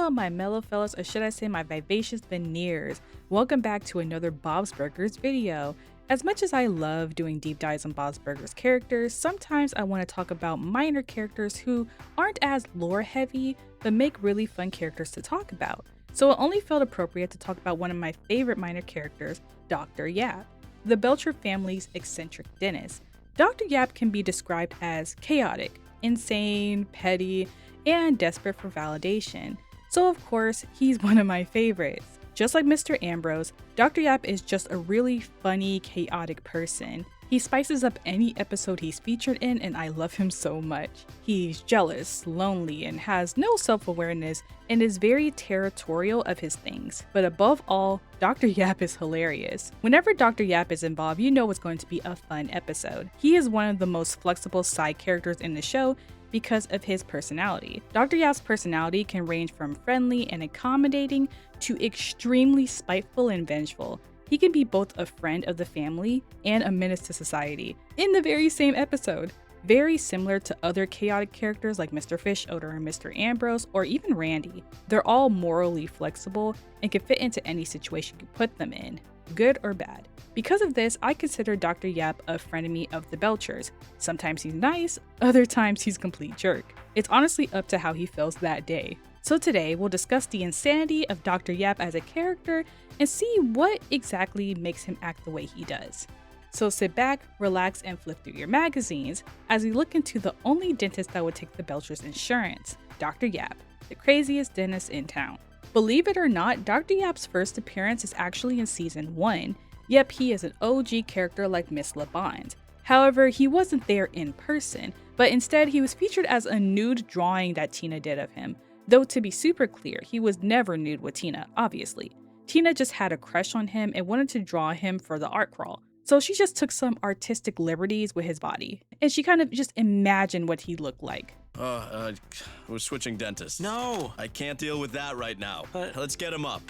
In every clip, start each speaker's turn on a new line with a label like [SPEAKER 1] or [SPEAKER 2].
[SPEAKER 1] up, my mellow fellas, or should I say my vivacious veneers? Welcome back to another Bob's Burgers video. As much as I love doing deep dives on Bob's Burgers characters, sometimes I want to talk about minor characters who aren't as lore heavy, but make really fun characters to talk about. So it only felt appropriate to talk about one of my favorite minor characters, Dr. Yap, the Belcher family's eccentric dentist. Dr. Yap can be described as chaotic, insane, petty, and desperate for validation. So of course, he's one of my favorites. Just like Mr. Ambrose, Dr. Yap is just a really funny, chaotic person. He spices up any episode he's featured in, and I love him so much. He's jealous, lonely, and has no self-awareness, and is very territorial of his things. But above all, Dr. Yap is hilarious. Whenever Dr. Yap is involved, you know it's going to be a fun episode. He is one of the most flexible side characters in the show because of his personality. Dr. Yap's personality can range from friendly and accommodating to extremely spiteful and vengeful. He can be both a friend of the family and a menace to society in the very same episode. Very similar to other chaotic characters like Mr. Fishoder and Mr. Ambrose, or even Randy. They're all morally flexible and can fit into any situation you put them in, good or bad. Because of this, I consider Dr. Yap a frenemy of the Belchers. Sometimes he's nice, other times he's a complete jerk. It's honestly up to how he feels that day. So today, we'll discuss the insanity of Dr. Yap as a character and see what exactly makes him act the way he does. So sit back, relax, and flip through your magazines as we look into the only dentist that would take the Belchers' insurance, Dr. Yap, the craziest dentist in town. Believe it or not, Dr. Yap's first appearance is actually in season 1. Yep, he is an OG character like Miss LeBond. However, he wasn't there in person, but instead he was featured as a nude drawing that Tina did of him. Though to be super clear, he was never nude with Tina, obviously. Tina just had a crush on him and wanted to draw him for the art crawl. So she just took some artistic liberties with his body, and she kind of just imagined what he looked like.
[SPEAKER 2] We're switching dentists.
[SPEAKER 3] No!
[SPEAKER 2] I can't deal with that right now. Let's get him up.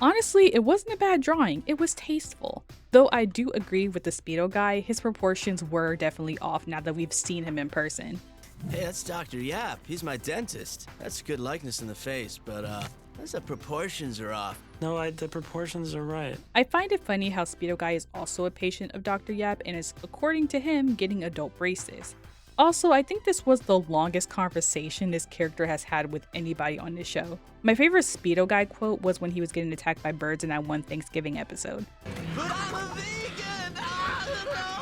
[SPEAKER 1] Honestly, it wasn't a bad drawing, it was tasteful. Though I do agree with the Speedo guy, his proportions were definitely off now that we've seen him in person.
[SPEAKER 3] Hey, that's Dr. Yap. He's my dentist. That's a good likeness in the face, but the proportions are off.
[SPEAKER 4] No, the proportions are right.
[SPEAKER 1] I find it funny how Speedo guy is also a patient of Dr. Yap and is, according to him, getting adult braces. Also, I think this was the longest conversation this character has had with anybody on this show. My favorite Speedo guy quote was when he was getting attacked by birds in that one Thanksgiving episode.
[SPEAKER 3] But I'm a vegan! Ah,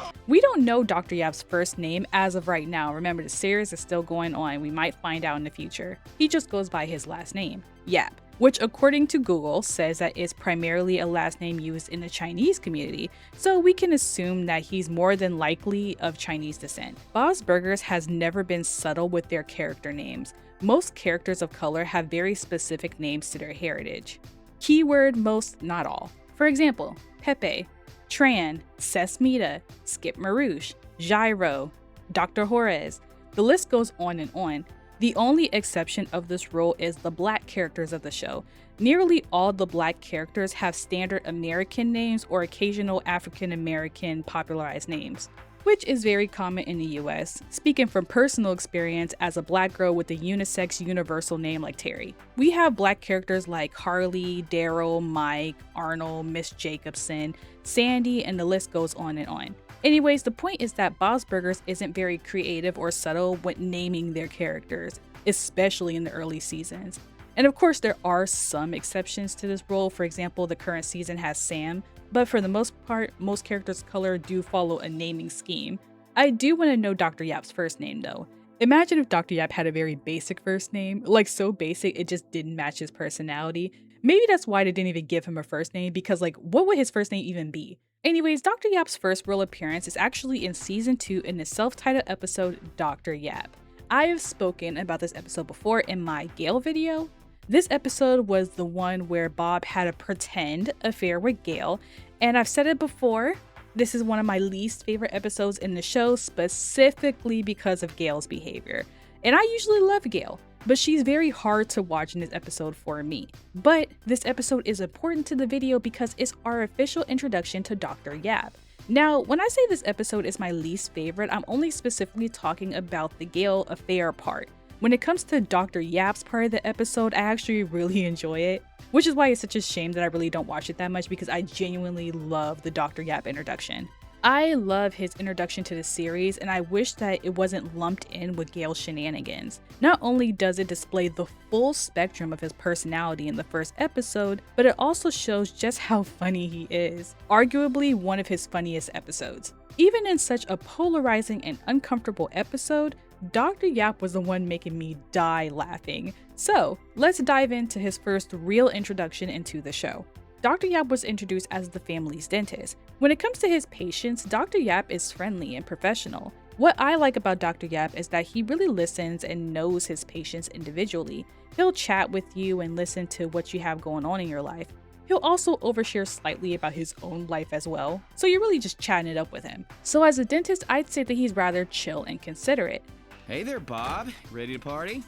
[SPEAKER 3] no!
[SPEAKER 1] We don't know Dr. Yap's first name as of right now. Remember, the series is still going on. We might find out in the future. He just goes by his last name, Yap, which according to Google says that it's primarily a last name used in the Chinese community, so we can assume that he's more than likely of Chinese descent. Bob's Burgers has never been subtle with their character names. Most characters of color have very specific names to their heritage. Keyword most, not all. For example, Pepe, Tran, Sesmita, Skip Marouche, Gyro, Dr. Juarez. The list goes on and on. The only exception of this rule is the black characters of the show. Nearly all the black characters have standard American names or occasional African American popularized names, which is very common in the US. Speaking from personal experience as a black girl with a unisex universal name like Terry. We have black characters like Harley, Daryl, Mike, Arnold, Miss Jacobson, Sandy, and the list goes on and on. Anyways, the point is that Bob's Burgers isn't very creative or subtle when naming their characters, especially in the early seasons. And of course, there are some exceptions to this rule. For example, the current season has Sam, but for the most part, most characters of color do follow a naming scheme. I do want to know Dr. Yap's first name though. Imagine if Dr. Yap had a very basic first name, like so basic it just didn't match his personality. Maybe that's why they didn't even give him a first name, because like, what would his first name even be? Anyways, Dr. Yap's first real appearance is actually in season 2 in the self-titled episode, Dr. Yap. I have spoken about this episode before in my Gail video. This episode was the one where Bob had a pretend affair with Gail, and I've said it before, this is one of my least favorite episodes in the show, specifically because of Gail's behavior. And I usually love Gail, but she's very hard to watch in this episode for me. But this episode is important to the video because it's our official introduction to Dr. Yap. Now, when I say this episode is my least favorite, I'm only specifically talking about the Gail affair part. When it comes to Dr. Yap's part of the episode, I actually really enjoy it, which is why it's such a shame that I really don't watch it that much because I genuinely love the Dr. Yap introduction. I love his introduction to the series, and I wish that it wasn't lumped in with Gale's shenanigans. Not only does it display the full spectrum of his personality in the first episode, but it also shows just how funny he is. Arguably one of his funniest episodes. Even in such a polarizing and uncomfortable episode, Dr. Yap was the one making me die laughing. So, let's dive into his first real introduction into the show. Dr. Yap was introduced as the family's dentist. When it comes to his patients, Dr. Yap is friendly and professional. What I like about Dr. Yap is that he really listens and knows his patients individually. He'll chat with you and listen to what you have going on in your life. He'll also overshare slightly about his own life as well, so you're really just chatting it up with him. So as a dentist, I'd say that he's rather chill and considerate.
[SPEAKER 5] Hey there, Bob. Ready to party?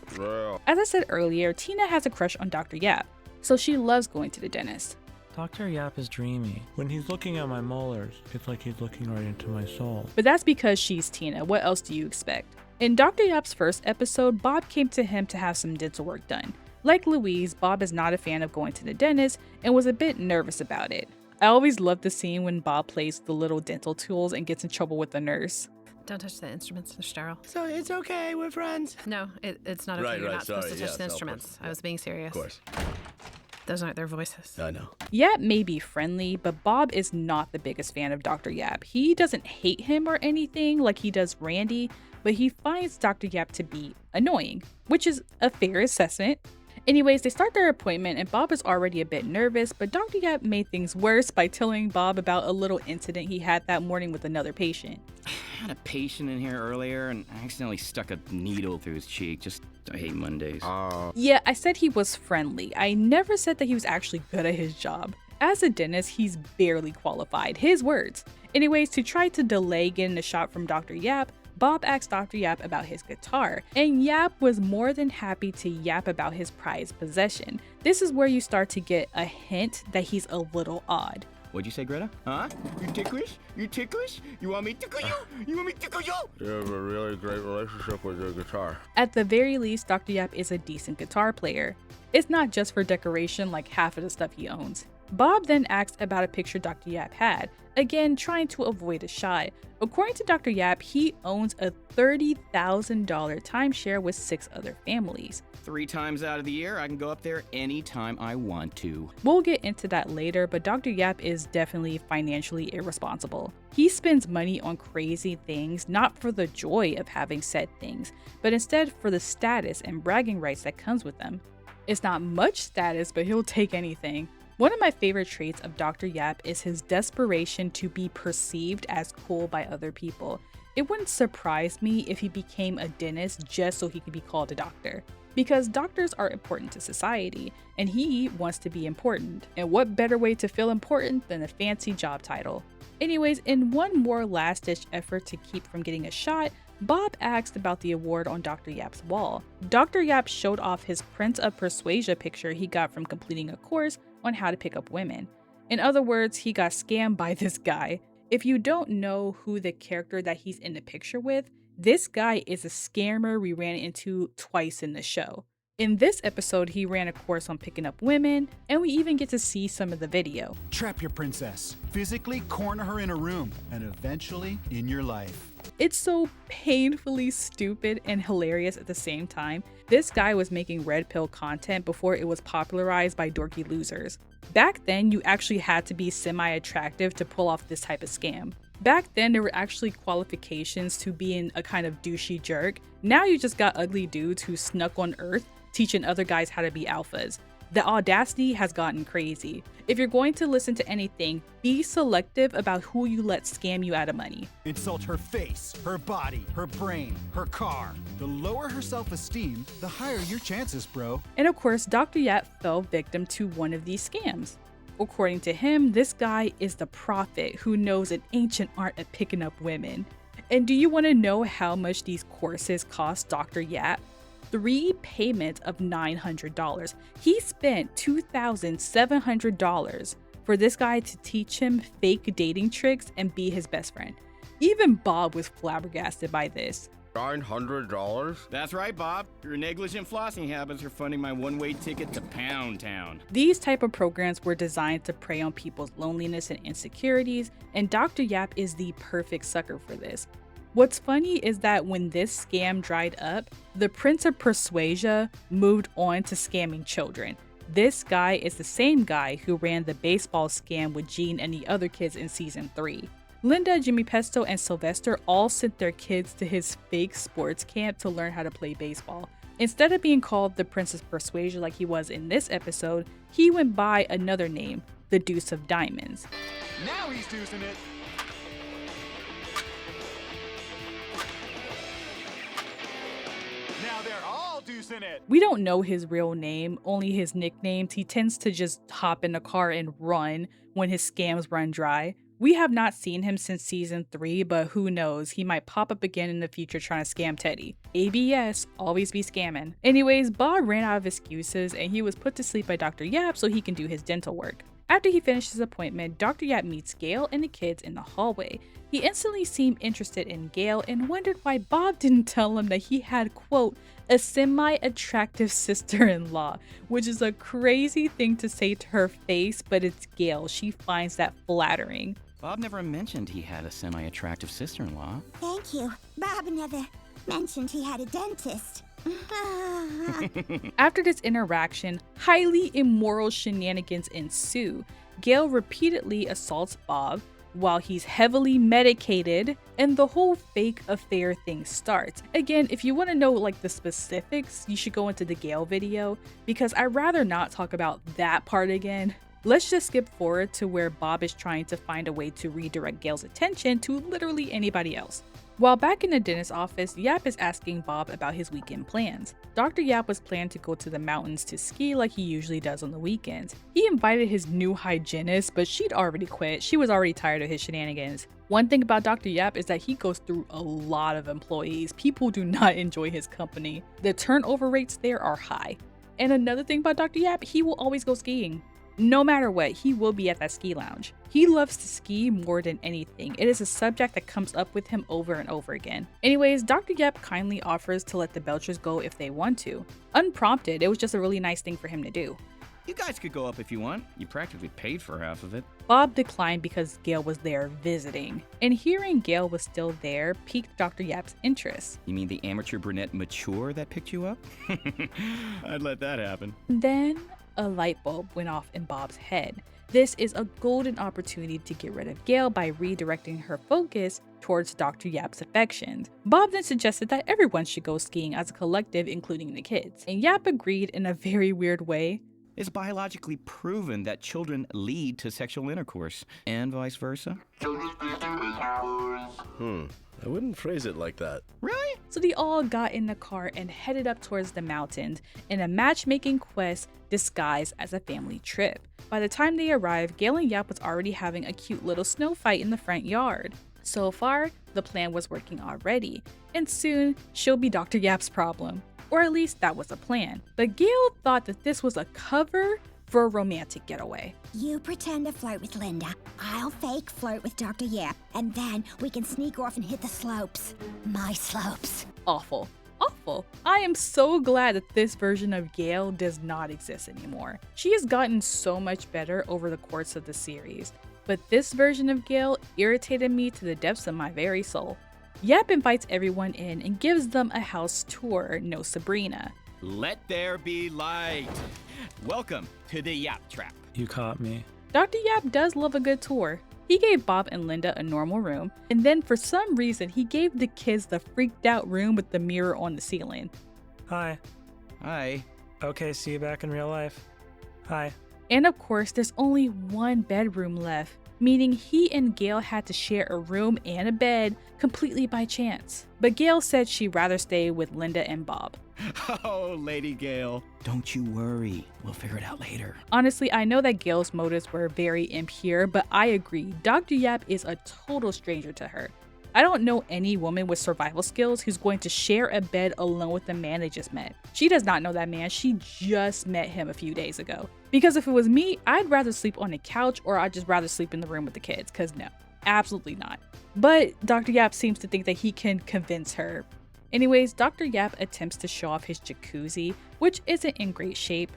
[SPEAKER 1] As I said earlier, Tina has a crush on Dr. Yap, so she loves going to the dentist.
[SPEAKER 4] Dr. Yap is dreamy. When he's looking at my molars, it's like he's looking right into my soul.
[SPEAKER 1] But that's because she's Tina. What else do you expect? In Dr. Yap's first episode, Bob came to him to have some dental work done. Like Louise, Bob is not a fan of going to the dentist and was a bit nervous about it. I always love the scene when Bob plays the little dental tools and gets in trouble with the nurse.
[SPEAKER 6] Don't touch the instruments, they're sterile.
[SPEAKER 3] So it's okay, we're friends.
[SPEAKER 6] No, it's not okay.
[SPEAKER 2] Right,
[SPEAKER 6] You're
[SPEAKER 2] right,
[SPEAKER 6] not supposed
[SPEAKER 2] sorry,
[SPEAKER 6] to touch
[SPEAKER 2] yes,
[SPEAKER 6] the
[SPEAKER 2] no, of
[SPEAKER 6] instruments.
[SPEAKER 2] course,
[SPEAKER 6] I was being serious.
[SPEAKER 2] Of course.
[SPEAKER 6] Those aren't their voices.
[SPEAKER 2] I know.
[SPEAKER 1] Yap may be friendly, but Bob is not the biggest fan of Dr. Yap. He doesn't hate him or anything like he does Randy, but he finds Dr. Yap to be annoying, which is a fair assessment. Anyways, they start their appointment and Bob is already a bit nervous, but Dr. Yap made things worse by telling Bob about a little incident he had that morning with another patient.
[SPEAKER 5] I had a patient in here earlier and I accidentally stuck a needle through his cheek. I hate Mondays.
[SPEAKER 1] Yeah, I said he was friendly. I never said that he was actually good at his job. As a dentist, he's barely qualified. His words. Anyways, to try to delay getting a shot from Dr. Yap, Bob asked Dr. Yap about his guitar, and Yap was more than happy to yap about his prized possession. This is where you start to get a hint that he's a little odd.
[SPEAKER 5] What'd you say, Greta? Huh? You ticklish? You ticklish? You want me to tickle you? You want me to tickle you?
[SPEAKER 7] You have a really great relationship with your guitar.
[SPEAKER 1] At the very least, Dr. Yap is a decent guitar player. It's not just for decoration like half of the stuff he owns. Bob then asked about a picture Dr. Yap had, again trying to avoid a shot. According to Dr. Yap, he owns a $30,000 timeshare with 6 other families.
[SPEAKER 5] 3 times out of the year, I can go up there anytime I want to.
[SPEAKER 1] We'll get into that later, but Dr. Yap is definitely financially irresponsible. He spends money on crazy things, not for the joy of having said things, but instead for the status and bragging rights that comes with them. It's not much status, but he'll take anything. One of my favorite traits of Dr. Yap is his desperation to be perceived as cool by other people. It wouldn't surprise me if he became a dentist just so he could be called a doctor. Because doctors are important to society, and he wants to be important. And what better way to feel important than a fancy job title? Anyways, in one more last-ditch effort to keep from getting a shot, Bob asked about the award on Dr. Yap's wall. Dr. Yap showed off his Prince of Persuasion picture he got from completing a course on how to pick up women. In other words, he got scammed by this guy. If you don't know who the character that he's in the picture with, this guy is a scammer we ran into twice in the show. In this episode, he ran a course on picking up women, and we even get to see some of the video.
[SPEAKER 8] Trap your princess, physically corner her in a room, and eventually in your life.
[SPEAKER 1] It's so painfully stupid and hilarious at the same time. This guy was making red pill content before it was popularized by dorky losers. Back then, you actually had to be semi-attractive to pull off this type of scam. Back then, there were actually qualifications to being a kind of douchey jerk. Now you just got ugly dudes who snuck on Earth, teaching other guys how to be alphas. The audacity has gotten crazy. If you're going to listen to anything, be selective about who you let scam you out of money.
[SPEAKER 8] Insult her face, her body, her brain, her car. The lower her self-esteem, the higher your chances, bro.
[SPEAKER 1] And of course, Dr. Yap fell victim to one of these scams. According to him, this guy is the prophet who knows an ancient art of picking up women. And do you want to know how much these courses cost Dr. Yap? 3 payments of $900. He spent $2,700 for this guy to teach him fake dating tricks and be his best friend. Even Bob was flabbergasted by this.
[SPEAKER 7] $900?
[SPEAKER 5] That's right, Bob. Your negligent flossing habits are funding my one-way ticket to Pound Town.
[SPEAKER 1] These type of programs were designed to prey on people's loneliness and insecurities, and Dr. Yap is the perfect sucker for this. What's funny is that when this scam dried up, the Prince of Persuasia moved on to scamming children. This guy is the same guy who ran the baseball scam with Gene and the other kids in season 3. Linda, Jimmy Pesto, and Sylvester all sent their kids to his fake sports camp to learn how to play baseball. Instead of being called the Prince of Persuasion like he was in this episode, he went by another name, the Deuce of Diamonds.
[SPEAKER 8] Now he's deucing it. Now they're all deucing it.
[SPEAKER 1] We don't know his real name, only his nicknames. He tends to just hop in the car and run when his scams run dry. We have not seen him since season 3, but who knows, he might pop up again in the future trying to scam Teddy. ABS, always be scamming. Anyways, Bob ran out of excuses and he was put to sleep by Dr. Yap so he can do his dental work. After he finished his appointment, Dr. Yap meets Gail and the kids in the hallway. He instantly seemed interested in Gail and wondered why Bob didn't tell him that he had, quote, a semi-attractive sister-in-law, which is a crazy thing to say to her face, but it's Gail. She finds that flattering.
[SPEAKER 5] Bob never mentioned he had a semi-attractive sister-in-law.
[SPEAKER 9] Thank you. Bob never mentioned he had a dentist.
[SPEAKER 1] After this interaction, highly immoral shenanigans ensue. Gail repeatedly assaults Bob while he's heavily medicated, and the whole fake affair thing starts. Again, if you want to know like the specifics, you should go into the Gail video because I'd rather not talk about that part again. Let's just skip forward to where Bob is trying to find a way to redirect Gail's attention to literally anybody else. While back in the dentist's office, Yap is asking Bob about his weekend plans. Dr. Yap was planning to go to the mountains to ski like he usually does on the weekends. He invited his new hygienist, but she'd already quit. She was already tired of his shenanigans. One thing about Dr. Yap is that he goes through a lot of employees. People do not enjoy his company. The turnover rates there are high. And another thing about Dr. Yap, he will always go skiing. No matter what, he will be at that ski lounge. He loves to ski more than anything. It is a subject that comes up with him over and over again. Anyways, Dr. Yap kindly offers to let the Belchers go if they want to. Unprompted, it was just a really nice thing for him to do.
[SPEAKER 5] You guys could go up if you want. You practically paid for half of it.
[SPEAKER 1] Bob declined because Gail was there visiting, and hearing Gail was still there piqued Dr. Yap's interest.
[SPEAKER 5] You mean the amateur brunette mature that picked you up? I'd let that happen.
[SPEAKER 1] Then a light bulb went off in Bob's head. This is a golden opportunity to get rid of Gail by redirecting her focus towards Dr. Yap's affections. Bob then suggested that everyone should go skiing as a collective, including the kids, and Yap agreed in a very weird way.
[SPEAKER 5] It's biologically proven that children lead to sexual intercourse, and vice versa.
[SPEAKER 2] I wouldn't phrase it like that.
[SPEAKER 5] Really?
[SPEAKER 1] So they all got in the car and headed up towards the mountains in a matchmaking quest disguised as a family trip. By the time they arrived, Gail and Yap was already having a cute little snow fight in the front yard. So far, the plan was working already, and soon she'll be Dr. Yap's problem. Or at least that was the plan. But Gail thought that this was a cover for a romantic getaway.
[SPEAKER 9] You pretend to flirt with Linda. I'll fake flirt with Dr. Yap, and then we can sneak off and hit the slopes. My slopes.
[SPEAKER 1] Awful. Awful. I am so glad that this version of Gail does not exist anymore. She has gotten so much better over the course of the series, but this version of Gail irritated me to the depths of my very soul. Yap invites everyone in and gives them a house tour, no Sabrina.
[SPEAKER 5] Let there be light. Welcome to the Yap Trap.
[SPEAKER 4] You caught me.
[SPEAKER 1] Dr. Yap does love a good tour. He gave Bob and Linda a normal room, and then for some reason he gave the kids the freaked out room with the mirror on the ceiling.
[SPEAKER 4] Hi.
[SPEAKER 5] Hi.
[SPEAKER 4] Okay, see you back in real life. Hi.
[SPEAKER 1] And of course, there's only one bedroom left, meaning he and Gail had to share a room and a bed completely by chance. But Gail said she'd rather stay with Linda and Bob.
[SPEAKER 5] Oh, Lady Gail. Don't you worry. We'll figure it out later.
[SPEAKER 1] Honestly, I know that Gail's motives were very impure, but I agree, Dr. Yap is a total stranger to her. I don't know any woman with survival skills who's going to share a bed alone with the man they just met. She does not know that man, she just met him a few days ago. Because if it was me, I'd rather sleep on the couch or I'd just rather sleep in the room with the kids, cause no, absolutely not. But Dr. Yap seems to think that he can convince her. Anyways, Dr. Yap attempts to show off his jacuzzi, which isn't in great shape.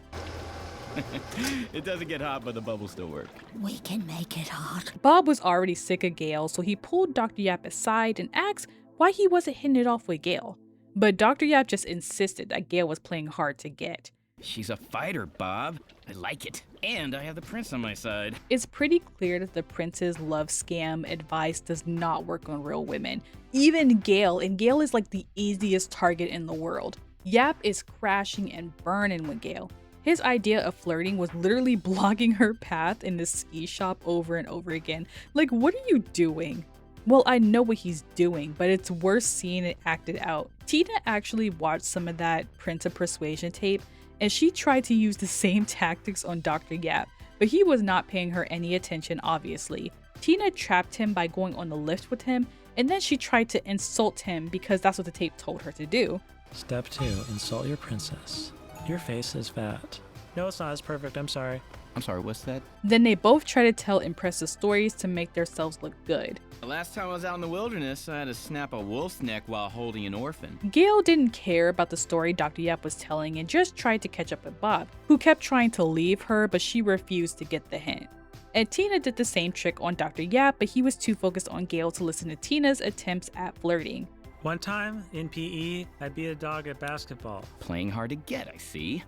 [SPEAKER 5] It doesn't get hot, but the bubbles still work.
[SPEAKER 9] We can make it hot.
[SPEAKER 1] Bob was already sick of Gail, so he pulled Dr. Yap aside and asked why he wasn't hitting it off with Gail. But Dr. Yap just insisted that Gail was playing hard to get.
[SPEAKER 5] She's a fighter, Bob. I like it. And I have the prince on my side.
[SPEAKER 1] It's pretty clear that the prince's love scam advice does not work on real women. Even Gail, and Gail is like the easiest target in the world. Yap is crashing and burning with Gail. His idea of flirting was literally blocking her path in the ski shop over and over again. Like, what are you doing? Well, I know what he's doing, but it's worth seeing it acted out. Tina actually watched some of that Prince of Persuasion tape, and she tried to use the same tactics on Dr. Yap, but he was not paying her any attention, obviously. Tina trapped him by going on the lift with him, and then she tried to insult him because that's what the tape told her to do.
[SPEAKER 4] Step 2, insult your princess. Your face is fat. No, it's not. It's perfect. I'm sorry.
[SPEAKER 5] I'm sorry, what's that?
[SPEAKER 1] Then they both try to tell impressive stories to make themselves look good.
[SPEAKER 5] The last time I was out in the wilderness, I had to snap a wolf's neck while holding an orphan.
[SPEAKER 1] Gail didn't care about the story Dr. Yap was telling and just tried to catch up with Bob, who kept trying to leave her, but she refused to get the hint. And Tina did the same trick on Dr. Yap, but he was too focused on Gail to listen to Tina's attempts at flirting.
[SPEAKER 4] One time, in PE, I beat a dog at basketball.
[SPEAKER 5] Playing hard to get, I see.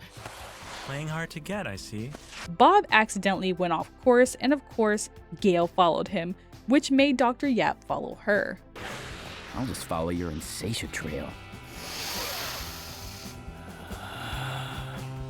[SPEAKER 4] Playing hard to get, I see.
[SPEAKER 1] Bob accidentally went off course, and of course, Gail followed him, which made Dr. Yap follow her.
[SPEAKER 5] I'll just follow your insatiate trail.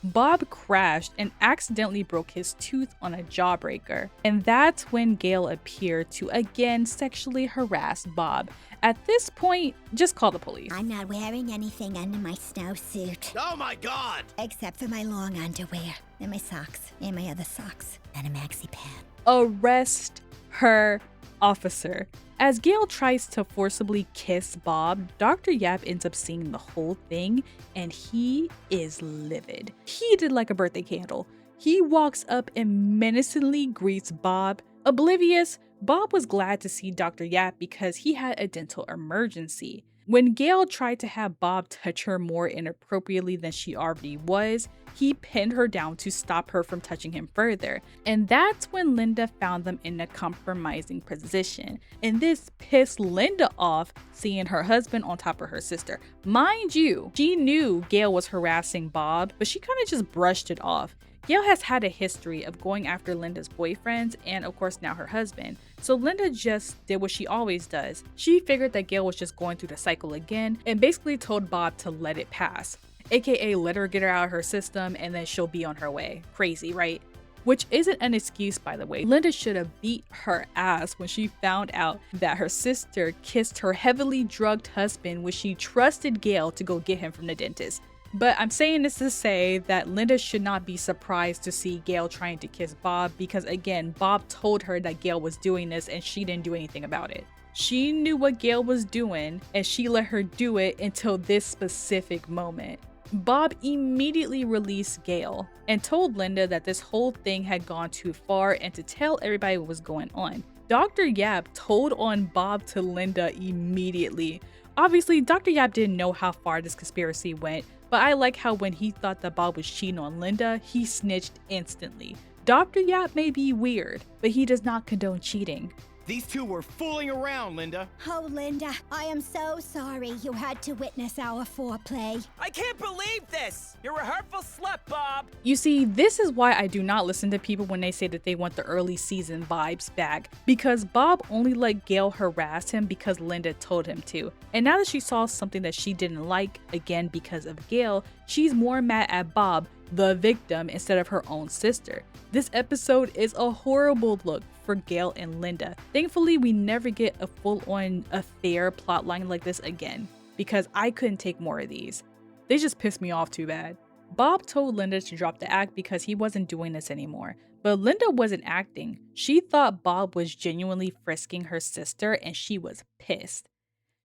[SPEAKER 1] Bob crashed and accidentally broke his tooth on a jawbreaker, and that's when Gail appeared to again sexually harass Bob. At this point, just call the police.
[SPEAKER 9] I'm not wearing anything under my snowsuit.
[SPEAKER 3] Oh my god!
[SPEAKER 9] Except for my long underwear, and my socks, and my other socks, and a maxi pad.
[SPEAKER 1] Arrest her, officer. As Gail tries to forcibly kiss Bob, Dr. Yap ends up seeing the whole thing, and he is livid. Heated like a birthday candle. He walks up and menacingly greets Bob. Oblivious, Bob was glad to see Dr. Yap because he had a dental emergency. When Gail tried to have Bob touch her more inappropriately than she already was, he pinned her down to stop her from touching him further. And that's when Linda found them in a compromising position. And this pissed Linda off, seeing her husband on top of her sister. Mind you, she knew Gail was harassing Bob, but she kind of just brushed it off. Gail has had a history of going after Linda's boyfriends and of course now her husband. So Linda just did what she always does. She figured that Gail was just going through the cycle again and basically told Bob to let it pass. AKA let her get her out of her system and then she'll be on her way. Crazy, right? Which isn't an excuse, by the way. Linda should have beat her ass when she found out that her sister kissed her heavily drugged husband when she trusted Gail to go get him from the dentist. But I'm saying this to say that Linda should not be surprised to see Gail trying to kiss Bob because again, Bob told her that Gail was doing this and she didn't do anything about it. She knew what Gail was doing and she let her do it until this specific moment. Bob immediately released Gail and told Linda that this whole thing had gone too far and to tell everybody what was going on. Dr. Yap told on Bob to Linda immediately. Obviously, Dr. Yap didn't know how far this conspiracy went, but I like how when he thought that Bob was cheating on Linda, he snitched instantly. Dr. Yap may be weird, but he does not condone cheating.
[SPEAKER 5] These two were fooling around, Linda.
[SPEAKER 9] Oh, Linda, I am so sorry you had to witness our foreplay.
[SPEAKER 10] I can't believe this! You're a hurtful slut, Bob!
[SPEAKER 1] You see, this is why I do not listen to people when they say that they want the early season vibes back, because Bob only let Gail harass him because Linda told him to. And now that she saw something that she didn't like, again because of Gail, she's more mad at Bob, the victim, instead of her own sister. This episode is a horrible look for Gail and Linda. Thankfully, we never get a full-on affair plotline like this again, because I couldn't take more of these. They just pissed me off too bad. Bob told Linda to drop the act because he wasn't doing this anymore, but Linda wasn't acting. She thought Bob was genuinely frisking her sister and she was pissed.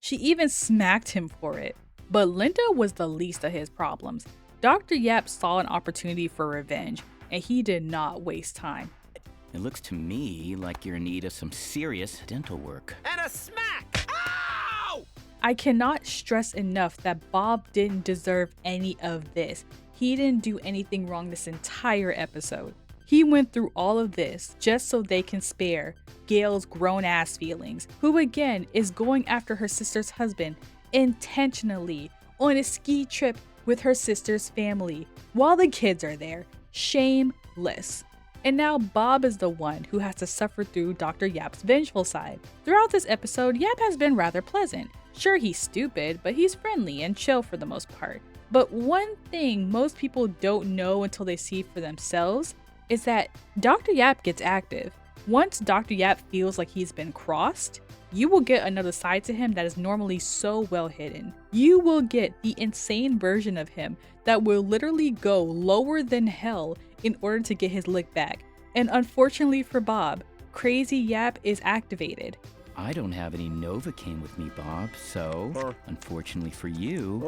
[SPEAKER 1] She even smacked him for it, but Linda was the least of his problems. Dr. Yap saw an opportunity for revenge, and he did not waste time.
[SPEAKER 5] It looks to me like you're in need of some serious dental work.
[SPEAKER 10] And a smack! Ow!
[SPEAKER 1] I cannot stress enough that Bob didn't deserve any of this. He didn't do anything wrong this entire episode. He went through all of this just so they can spare Gail's grown-ass feelings, who again is going after her sister's husband intentionally on a ski trip with her sister's family while the kids are there. Shameless. And now Bob is the one who has to suffer through Dr. Yap's vengeful side. Throughout this episode, Yap has been rather pleasant. Sure, he's stupid, but he's friendly and chill for the most part. But one thing most people don't know until they see for themselves is that Dr. Yap gets active. Once Dr. Yap feels like he's been crossed, you will get another side to him that is normally so well hidden. You will get the insane version of him that will literally go lower than hell in order to get his lick back. And unfortunately for Bob, Crazy Yap is activated.
[SPEAKER 5] I don't have any Novocaine with me, Bob, so unfortunately for you,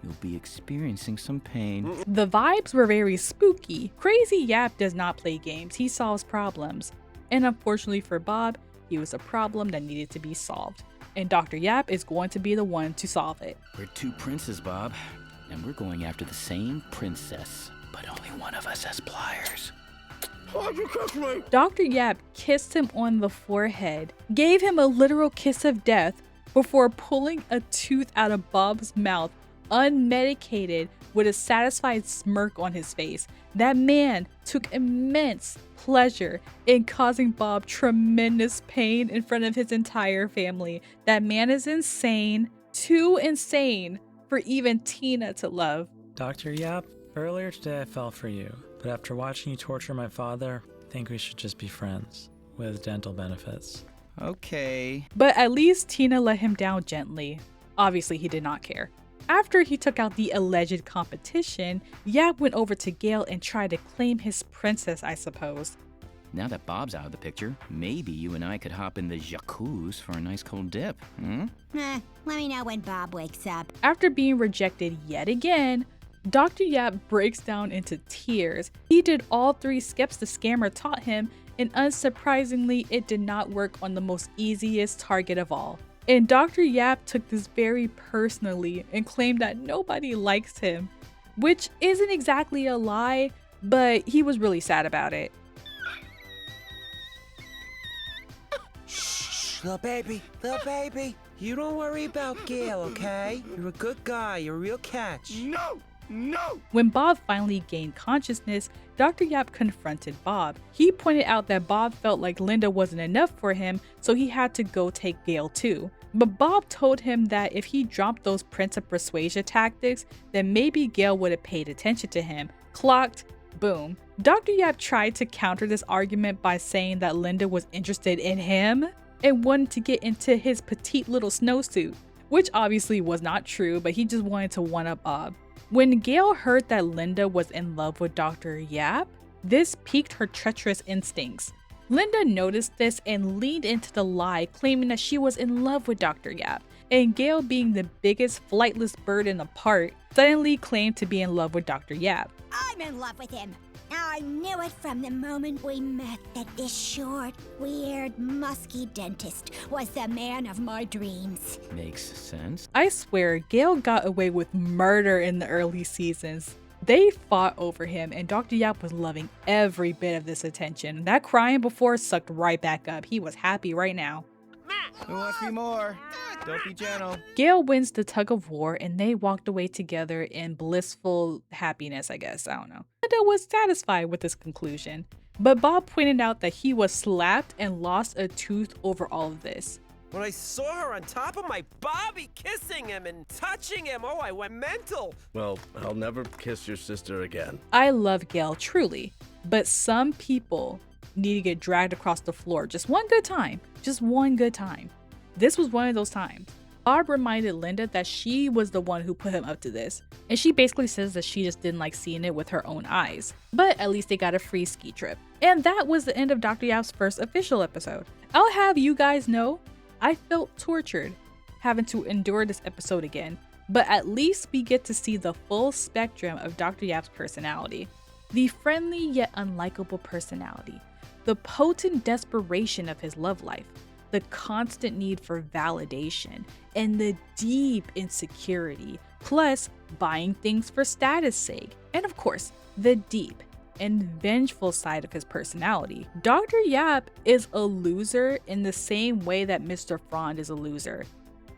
[SPEAKER 5] you'll be experiencing some pain.
[SPEAKER 1] The vibes were very spooky. Crazy Yap does not play games, he solves problems. And unfortunately for Bob, he was a problem that needed to be solved. And Dr. Yap is going to be the one to solve it.
[SPEAKER 5] We're two princes, Bob, and we're going after the same princess, but only one of us has pliers.
[SPEAKER 7] Why'd you kiss me?
[SPEAKER 1] Dr. Yap kissed him on the forehead, gave him a literal kiss of death before pulling a tooth out of Bob's mouth, unmedicated, with a satisfied smirk on his face. That man took immense pleasure in causing Bob tremendous pain in front of his entire family. That man is insane, too insane for even Tina to love.
[SPEAKER 4] Dr. Yap, earlier today I fell for you, but after watching you torture my father, I think we should just be friends, with dental benefits.
[SPEAKER 5] Okay.
[SPEAKER 1] But at least Tina let him down gently. Obviously, he did not care. After he took out the alleged competition, Yap went over to Gail and tried to claim his princess, I suppose.
[SPEAKER 5] Now that Bob's out of the picture, maybe you and I could hop in the jacuzzi for a nice cold dip,
[SPEAKER 9] Let me know when Bob wakes up.
[SPEAKER 1] After being rejected yet again, Dr. Yap breaks down into tears. He did all 3 skips the scammer taught him, and unsurprisingly, it did not work on the most easiest target of all. And Dr. Yap took this very personally and claimed that nobody likes him, which isn't exactly a lie, but he was really sad about it.
[SPEAKER 10] Shh, little baby. You don't worry about Gail, okay? You're a good guy. You're a real catch.
[SPEAKER 7] No!
[SPEAKER 1] When Bob finally gained consciousness, Dr. Yap confronted Bob. He pointed out that Bob felt like Linda wasn't enough for him, so he had to go take Gail too. But Bob told him that if he dropped those Prince of Persuasion tactics, then maybe Gail would have paid attention to him. Clocked. Boom. Dr. Yap tried to counter this argument by saying that Linda was interested in him and wanted to get into his petite little snowsuit, which obviously was not true, but he just wanted to one-up Bob. When Gail heard that Linda was in love with Dr. Yap, this piqued her treacherous instincts. Linda noticed this and leaned into the lie, claiming that she was in love with Dr. Yap, and Gail, being the biggest flightless bird in the park, suddenly claimed to be in love with Dr. Yap.
[SPEAKER 9] I'm in love with him. I knew it from the moment we met that this short, weird, musky dentist was the man of my dreams.
[SPEAKER 5] Makes sense.
[SPEAKER 1] I swear, Gail got away with murder in the early seasons. They fought over him, and Dr. Yap was loving every bit of this attention. That crying before sucked right back up. He was happy right now.
[SPEAKER 3] Who wants me more? Don't be gentle.
[SPEAKER 1] Gail wins the tug of war, and they walked away together in blissful happiness, I guess. I don't know. Linda was satisfied with this conclusion, but Bob pointed out that he was slapped and lost a tooth over all of this.
[SPEAKER 10] When I saw her on top of my Bobby kissing him and touching him, I went mental.
[SPEAKER 2] Well, I'll never kiss your sister again.
[SPEAKER 1] I love Gail, truly, but some people need to get dragged across the floor just one good time. Just one good time. This was one of those times. Bob reminded Linda that she was the one who put him up to this, and she basically says that she just didn't like seeing it with her own eyes. But at least they got a free ski trip. And that was the end of Dr. Yap's first official episode. I'll have you guys know, I felt tortured having to endure this episode again, but at least we get to see the full spectrum of Dr. Yap's personality. The friendly yet unlikable personality, the potent desperation of his love life, the constant need for validation, and the deep insecurity, plus buying things for status sake, and of course, the deep and vengeful side of his personality. Dr. Yap is a loser in the same way that Mr. Frond is a loser.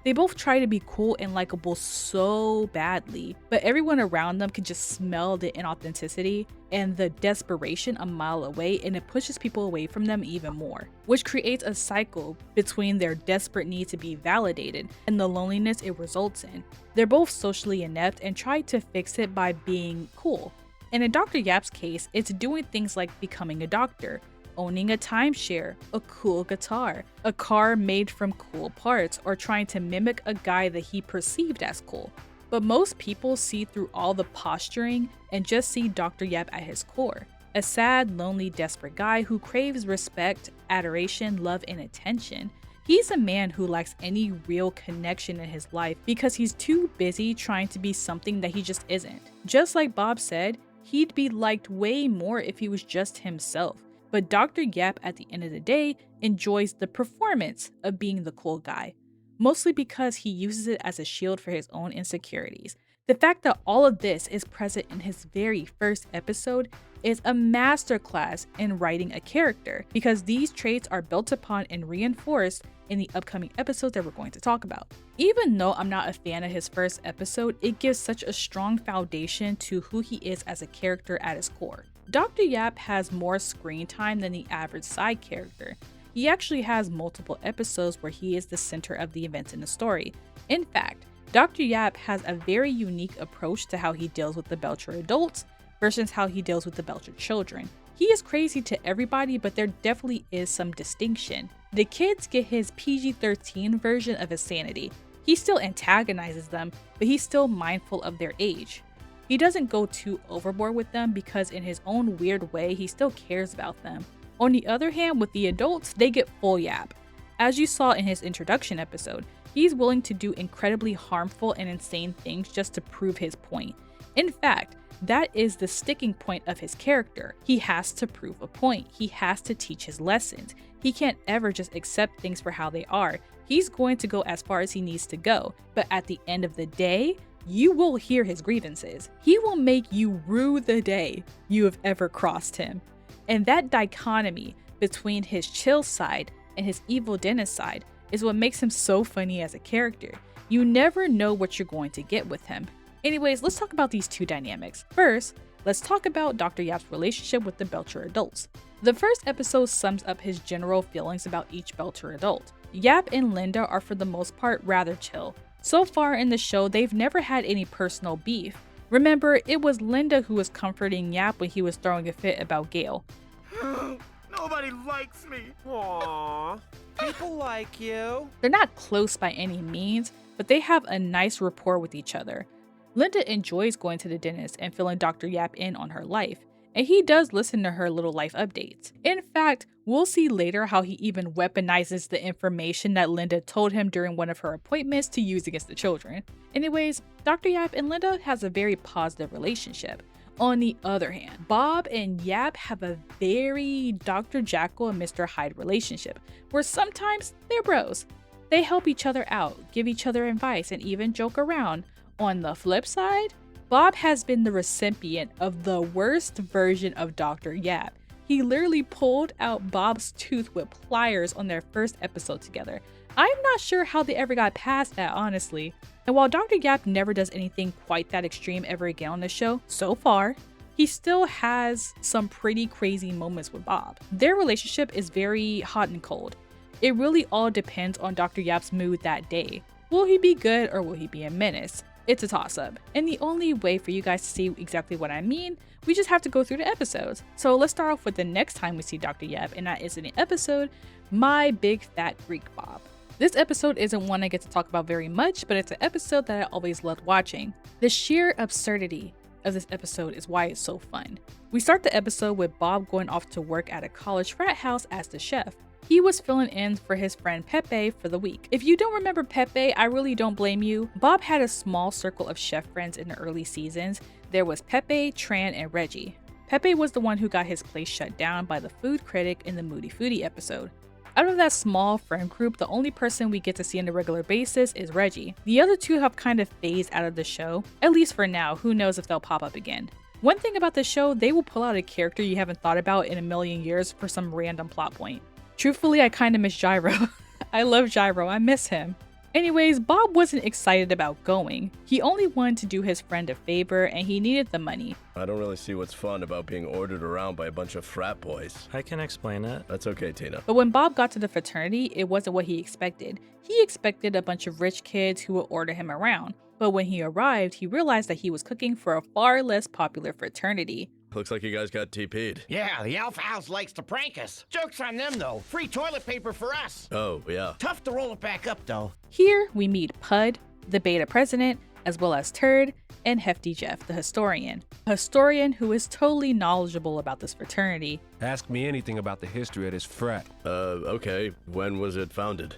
[SPEAKER 1] They both try to be cool and likable so badly, but everyone around them can just smell the inauthenticity and the desperation a mile away, and it pushes people away from them even more, which creates a cycle between their desperate need to be validated and the loneliness it results in. They're both socially inept and try to fix it by being cool. And in Dr. Yap's case, it's doing things like becoming a doctor, owning a timeshare, a cool guitar, a car made from cool parts, or trying to mimic a guy that he perceived as cool. But most people see through all the posturing and just see Dr. Yap at his core. A sad, lonely, desperate guy who craves respect, adoration, love, and attention. He's a man who lacks any real connection in his life because he's too busy trying to be something that he just isn't. Just like Bob said, he'd be liked way more if he was just himself. But Dr. Yap, at the end of the day, enjoys the performance of being the cool guy, mostly because he uses it as a shield for his own insecurities. The fact that all of this is present in his very first episode is a masterclass in writing a character, because these traits are built upon and reinforced in the upcoming episodes that we're going to talk about. Even though I'm not a fan of his first episode, it gives such a strong foundation to who he is as a character at his core. Dr. Yap has more screen time than the average side character. He actually has multiple episodes where he is the center of the events in the story. In fact, Dr. Yap has a very unique approach to how he deals with the Belcher adults versus how he deals with the Belcher children. He is crazy to everybody, but there definitely is some distinction. The kids get his PG-13 version of his sanity. He still antagonizes them, but he's still mindful of their age. He doesn't go too overboard with them because in his own weird way, he still cares about them. On the other hand, with the adults, they get full Yap. As you saw in his introduction episode, he's willing to do incredibly harmful and insane things just to prove his point. In fact, that is the sticking point of his character. He has to prove a point. He has to teach his lessons. He can't ever just accept things for how they are. He's going to go as far as he needs to go, but at the end of the day, you will hear his grievances. He will make you rue the day you have ever crossed him. And that dichotomy between his chill side and his evil dentist side is what makes him so funny as a character. You never know what you're going to get with him. Anyways, let's talk about these two dynamics. First, let's talk about Dr. Yap's relationship with the Belcher adults. The first episode sums up his general feelings about each Belcher adult. Yap and Linda are for the most part rather chill. So far in the show, they've never had any personal beef. Remember, it was Linda who was comforting Yap when he was throwing a fit about Gail.
[SPEAKER 7] Nobody likes me.
[SPEAKER 10] Aww, people like you.
[SPEAKER 1] They're not close by any means, but they have a nice rapport with each other. Linda enjoys going to the dentist and filling Dr. Yap in on her life, and he does listen to her little life updates. In fact, we'll see later how he even weaponizes the information that Linda told him during one of her appointments to use against the children. Anyways, Dr. Yap and Linda has a very positive relationship. On the other hand, Bob and Yap have a very Dr. Jekyll and Mr. Hyde relationship, where sometimes they're bros. They help each other out, give each other advice, and even joke around. On the flip side, Bob has been the recipient of the worst version of Dr. Yap. He literally pulled out Bob's tooth with pliers on their first episode together. I'm not sure how they ever got past that, honestly. And while Dr. Yap never does anything quite that extreme ever again on the show, so far, he still has some pretty crazy moments with Bob. Their relationship is very hot and cold. It really all depends on Dr. Yap's mood that day. Will he be good or will he be a menace? It's a toss-up. And the only way for you guys to see exactly what I mean, we just have to go through the episodes. So let's start off with the next time we see Dr. Yap, and that is in the episode, My Big Fat Greek Bob. This episode isn't one I get to talk about very much, but it's an episode that I always loved watching. The sheer absurdity of this episode is why it's so fun. We start the episode with Bob going off to work at a college frat house as the chef. He was filling in for his friend Pepe for the week. If you don't remember Pepe, I really don't blame you. Bob had a small circle of chef friends in the early seasons. There was Pepe, Tran, and Reggie. Pepe was the one who got his place shut down by the food critic in the Moody Foodie episode. Out of that small friend group, the only person we get to see on a regular basis is Reggie. The other two have kind of phased out of the show, at least for now. Who knows if they'll pop up again. One thing about the show, they will pull out a character you haven't thought about in a million years for some random plot point. Truthfully, I kind of miss Gyro. I love Gyro, I miss him. Anyways, Bob wasn't excited about going. He only wanted to do his friend a favor and he needed the money.
[SPEAKER 2] I don't really see what's fun about being ordered around by a bunch of frat boys.
[SPEAKER 4] I can explain it.
[SPEAKER 2] That's okay, Tina.
[SPEAKER 1] But when Bob got to the fraternity, it wasn't what he expected. He expected a bunch of rich kids who would order him around. But when he arrived, he realized that he was cooking for a far less popular fraternity.
[SPEAKER 2] Looks like you guys got TP'd.
[SPEAKER 7] Yeah, the Alpha House likes to prank us. Joke's on them, though. Free toilet paper for us.
[SPEAKER 2] Oh, yeah.
[SPEAKER 7] Tough to roll it back up, though.
[SPEAKER 1] Here, we meet Pud, the beta president, as well as Turd, and Hefty Jeff, the historian. A historian who is totally knowledgeable about this fraternity.
[SPEAKER 11] Ask me anything about the history of this frat.
[SPEAKER 2] Okay. When was it founded?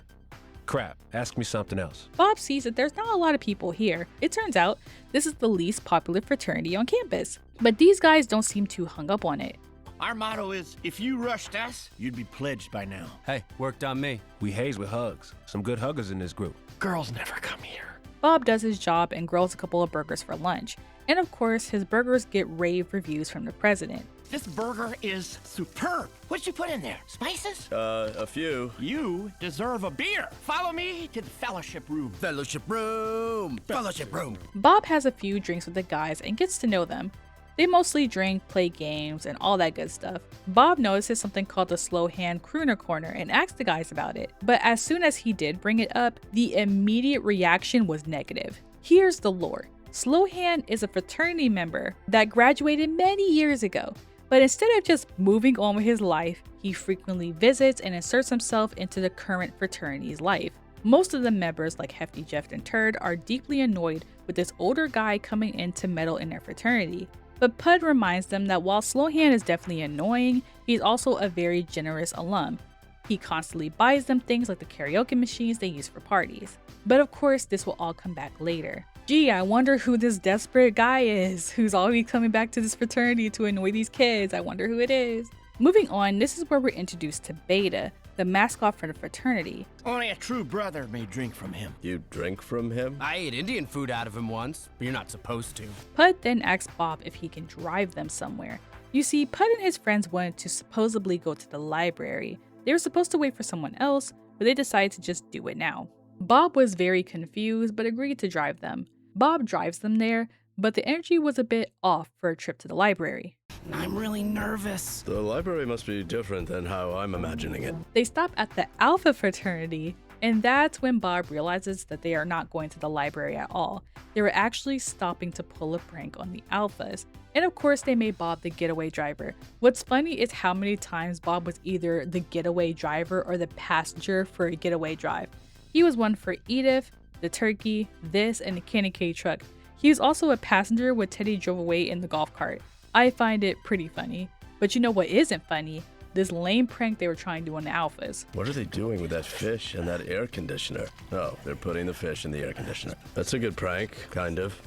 [SPEAKER 11] Crap, ask me something else.
[SPEAKER 1] Bob sees that there's not a lot of people here. It turns out this is the least popular fraternity on campus. But these guys don't seem too hung up on it.
[SPEAKER 7] Our motto is, if you rushed us, you'd be pledged by now.
[SPEAKER 11] Hey, worked on me. We haze with hugs. Some good huggers in this group.
[SPEAKER 7] Girls never come here.
[SPEAKER 1] Bob does his job and grills a couple of burgers for lunch. And of course, his burgers get rave reviews from the president.
[SPEAKER 7] This burger is superb. What'd you put in there? Spices?
[SPEAKER 2] A few.
[SPEAKER 7] You deserve a beer. Follow me to the fellowship room.
[SPEAKER 3] Fellowship room! Fellowship room!
[SPEAKER 1] Bob has a few drinks with the guys and gets to know them. They mostly drink, play games, and all that good stuff. Bob notices something called the Slow Hand Crooner Corner and asks the guys about it. But as soon as he did bring it up, the immediate reaction was negative. Here's the lore. Slow Hand is a fraternity member that graduated many years ago. But instead of just moving on with his life, he frequently visits and inserts himself into the current fraternity's life. Most of the members, like Hefty Jeff and Turd, are deeply annoyed with this older guy coming in to meddle in their fraternity. But Pud reminds them that while Slowhand is definitely annoying, he's also a very generous alum. He constantly buys them things like the karaoke machines they use for parties. But of course, this will all come back later. Gee, I wonder who this desperate guy is, who's always coming back to this fraternity to annoy these kids. I wonder who it is. Moving on, this is where we're introduced to Beta, the mascot for the fraternity.
[SPEAKER 7] Only a true brother may drink from him.
[SPEAKER 2] You drink from him?
[SPEAKER 3] I ate Indian food out of him once, but you're not supposed to.
[SPEAKER 1] Pud then asks Bob if he can drive them somewhere. You see, Pud and his friends wanted to supposedly go to the library. They were supposed to wait for someone else, but they decided to just do it now. Bob was very confused, but agreed to drive them. Bob drives them there, but the energy was a bit off for a trip to the library.
[SPEAKER 3] I'm really nervous.
[SPEAKER 2] The library must be different than how I'm imagining it.
[SPEAKER 1] They stop at the Alpha fraternity, and that's when Bob realizes that they are not going to the library at all. They were actually stopping to pull a prank on the Alphas. And of course, they made Bob the getaway driver. What's funny is how many times Bob was either the getaway driver or the passenger for a getaway drive. He was one for Edith, the turkey, this, and the candy cane truck. He was also a passenger when Teddy drove away in the golf cart. I find it pretty funny. But you know what isn't funny? This lame prank they were trying to do on the Alphas.
[SPEAKER 2] What are they doing with that fish and that air conditioner? Oh, they're putting the fish in the air conditioner. That's a good prank, kind of.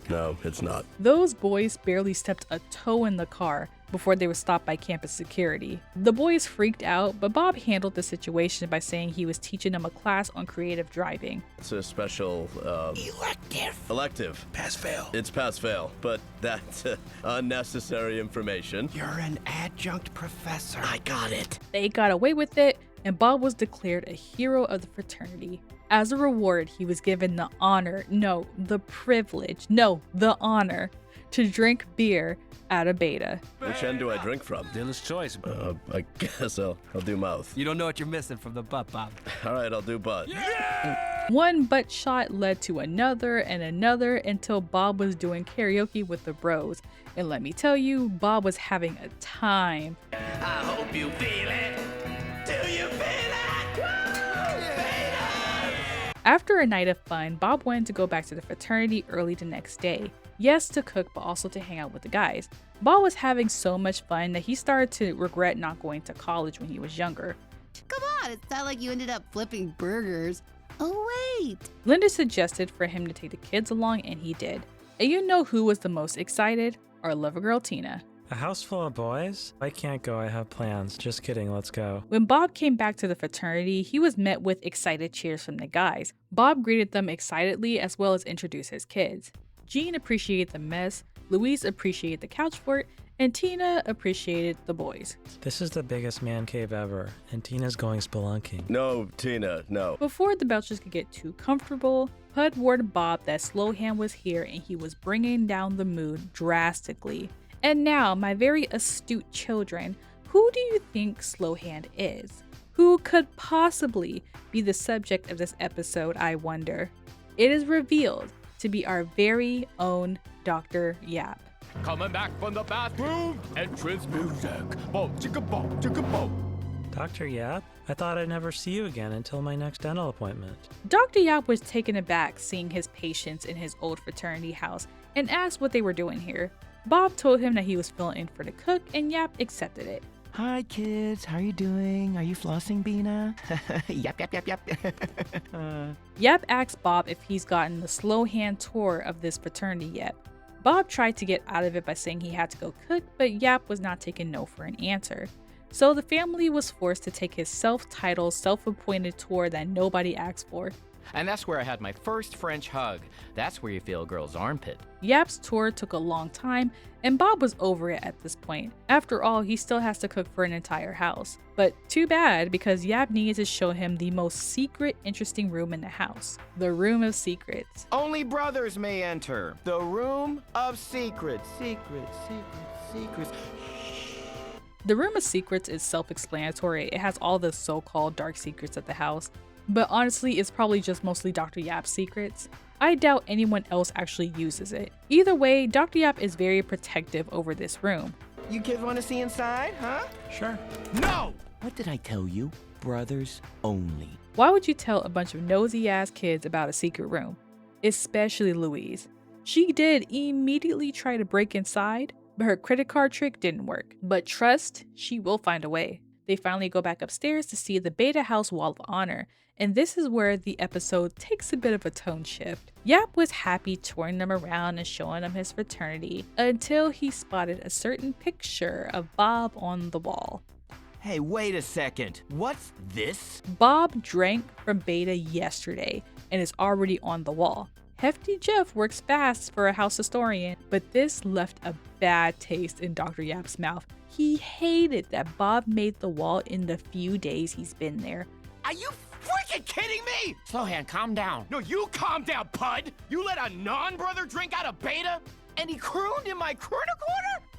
[SPEAKER 2] No, it's not.
[SPEAKER 1] Those boys barely stepped a toe in the car before they were stopped by campus security. The boys freaked out, but Bob handled the situation by saying he was teaching them a class on creative driving.
[SPEAKER 2] It's a special, Elective.
[SPEAKER 3] Pass-fail.
[SPEAKER 2] It's pass-fail, but that's unnecessary information.
[SPEAKER 3] You're an adjunct professor. I got it.
[SPEAKER 1] They got away with it, and Bob was declared a hero of the fraternity. As a reward, he was given the honor, no, the privilege, no, the honor, to drink beer at a beta.
[SPEAKER 2] Which end do I drink from?
[SPEAKER 11] Dealer's choice.
[SPEAKER 2] I guess I'll do mouth.
[SPEAKER 3] You don't know what you're missing from the butt, Bob.
[SPEAKER 2] All right, I'll do butt.
[SPEAKER 1] One butt shot led to another and another until Bob was doing karaoke with the bros. And let me tell you, Bob was having a time.
[SPEAKER 7] I hope you feel it. Do you feel it?
[SPEAKER 1] After a night of fun, Bob wanted to go back to the fraternity early the next day. Yes, to cook, but also to hang out with the guys. Bob was having so much fun that he started to regret not going to college when he was younger.
[SPEAKER 12] Come on, it's not like you ended up flipping burgers. Oh, wait.
[SPEAKER 1] Linda suggested for him to take the kids along, and he did. And you know who was the most excited? Our lover girl, Tina.
[SPEAKER 4] A house full of boys? I can't go, I have plans. Just kidding, let's go.
[SPEAKER 1] When Bob came back to the fraternity, he was met with excited cheers from the guys. Bob greeted them excitedly as well as introduced his kids. Jean appreciated the mess, Louise appreciated the couch fort, and Tina appreciated the boys.
[SPEAKER 4] This is the biggest man cave ever, and Tina's going spelunking.
[SPEAKER 2] No, Tina, no.
[SPEAKER 1] Before the Belchers could get too comfortable, Pud warned Bob that Slowhand was here and he was bringing down the mood drastically. And now, my very astute children, who do you think Slowhand is? Who could possibly be the subject of this episode, I wonder? It is revealed to be our very own Dr. Yap.
[SPEAKER 13] Coming back from the bathroom, entrance music. Bo, chicka bo, chicka bo.
[SPEAKER 4] Dr. Yap? I thought I'd never see you again until my next dental appointment.
[SPEAKER 1] Dr. Yap was taken aback seeing his patients in his old fraternity house and asked what they were doing here. Bob told him that he was filling in for the cook, and Yap accepted it.
[SPEAKER 5] Hi, kids. How are you doing? Are you flossing, Bina? Yap, yap, yap, yap.
[SPEAKER 1] Yap asked Bob if he's gotten the Slowhand tour of this fraternity yet. Bob tried to get out of it by saying he had to go cook, but Yap was not taking no for an answer. So the family was forced to take his self-titled, self-appointed tour that nobody asked for.
[SPEAKER 14] And that's where I had my first French hug. That's where you feel a girl's armpit.
[SPEAKER 1] Yap's tour took a long time, and Bob was over it at this point. After all, he still has to cook for an entire house. But too bad, because Yap needed to show him the most secret, interesting room in the house. The Room of Secrets.
[SPEAKER 5] Only brothers may enter. The Room of Secrets. Secrets, secrets, secrets.
[SPEAKER 1] The Room of Secrets is self-explanatory. It has all the so-called dark secrets of the house. But honestly, it's probably just mostly Dr. Yap's secrets. I doubt anyone else actually uses it. Either way, Dr. Yap is very protective over this room.
[SPEAKER 5] You kids want to see inside, huh?
[SPEAKER 4] Sure.
[SPEAKER 5] No! What did I tell you? Brothers only.
[SPEAKER 1] Why would you tell a bunch of nosy-ass kids about a secret room? Especially Louise. She did immediately try to break inside, but her credit card trick didn't work. But trust, she will find a way. They finally go back upstairs to see the Beta House Wall of Honor, and this is where the episode takes a bit of a tone shift. Yap was happy touring them around and showing them his fraternity until he spotted a certain picture of Bob on the wall.
[SPEAKER 5] Hey, wait a second. What's this?
[SPEAKER 1] Bob drank from Beta yesterday and is already on the wall. Hefty Jeff works fast for a house historian, but this left a bad taste in Dr. Yap's mouth. He hated that Bob made the wall in the few days he's been there.
[SPEAKER 13] Are you freaking kidding me?
[SPEAKER 7] Slowhand, calm down.
[SPEAKER 13] No, you calm down, Pud. You let a non-brother drink out of Beta? And he crooned in my corner?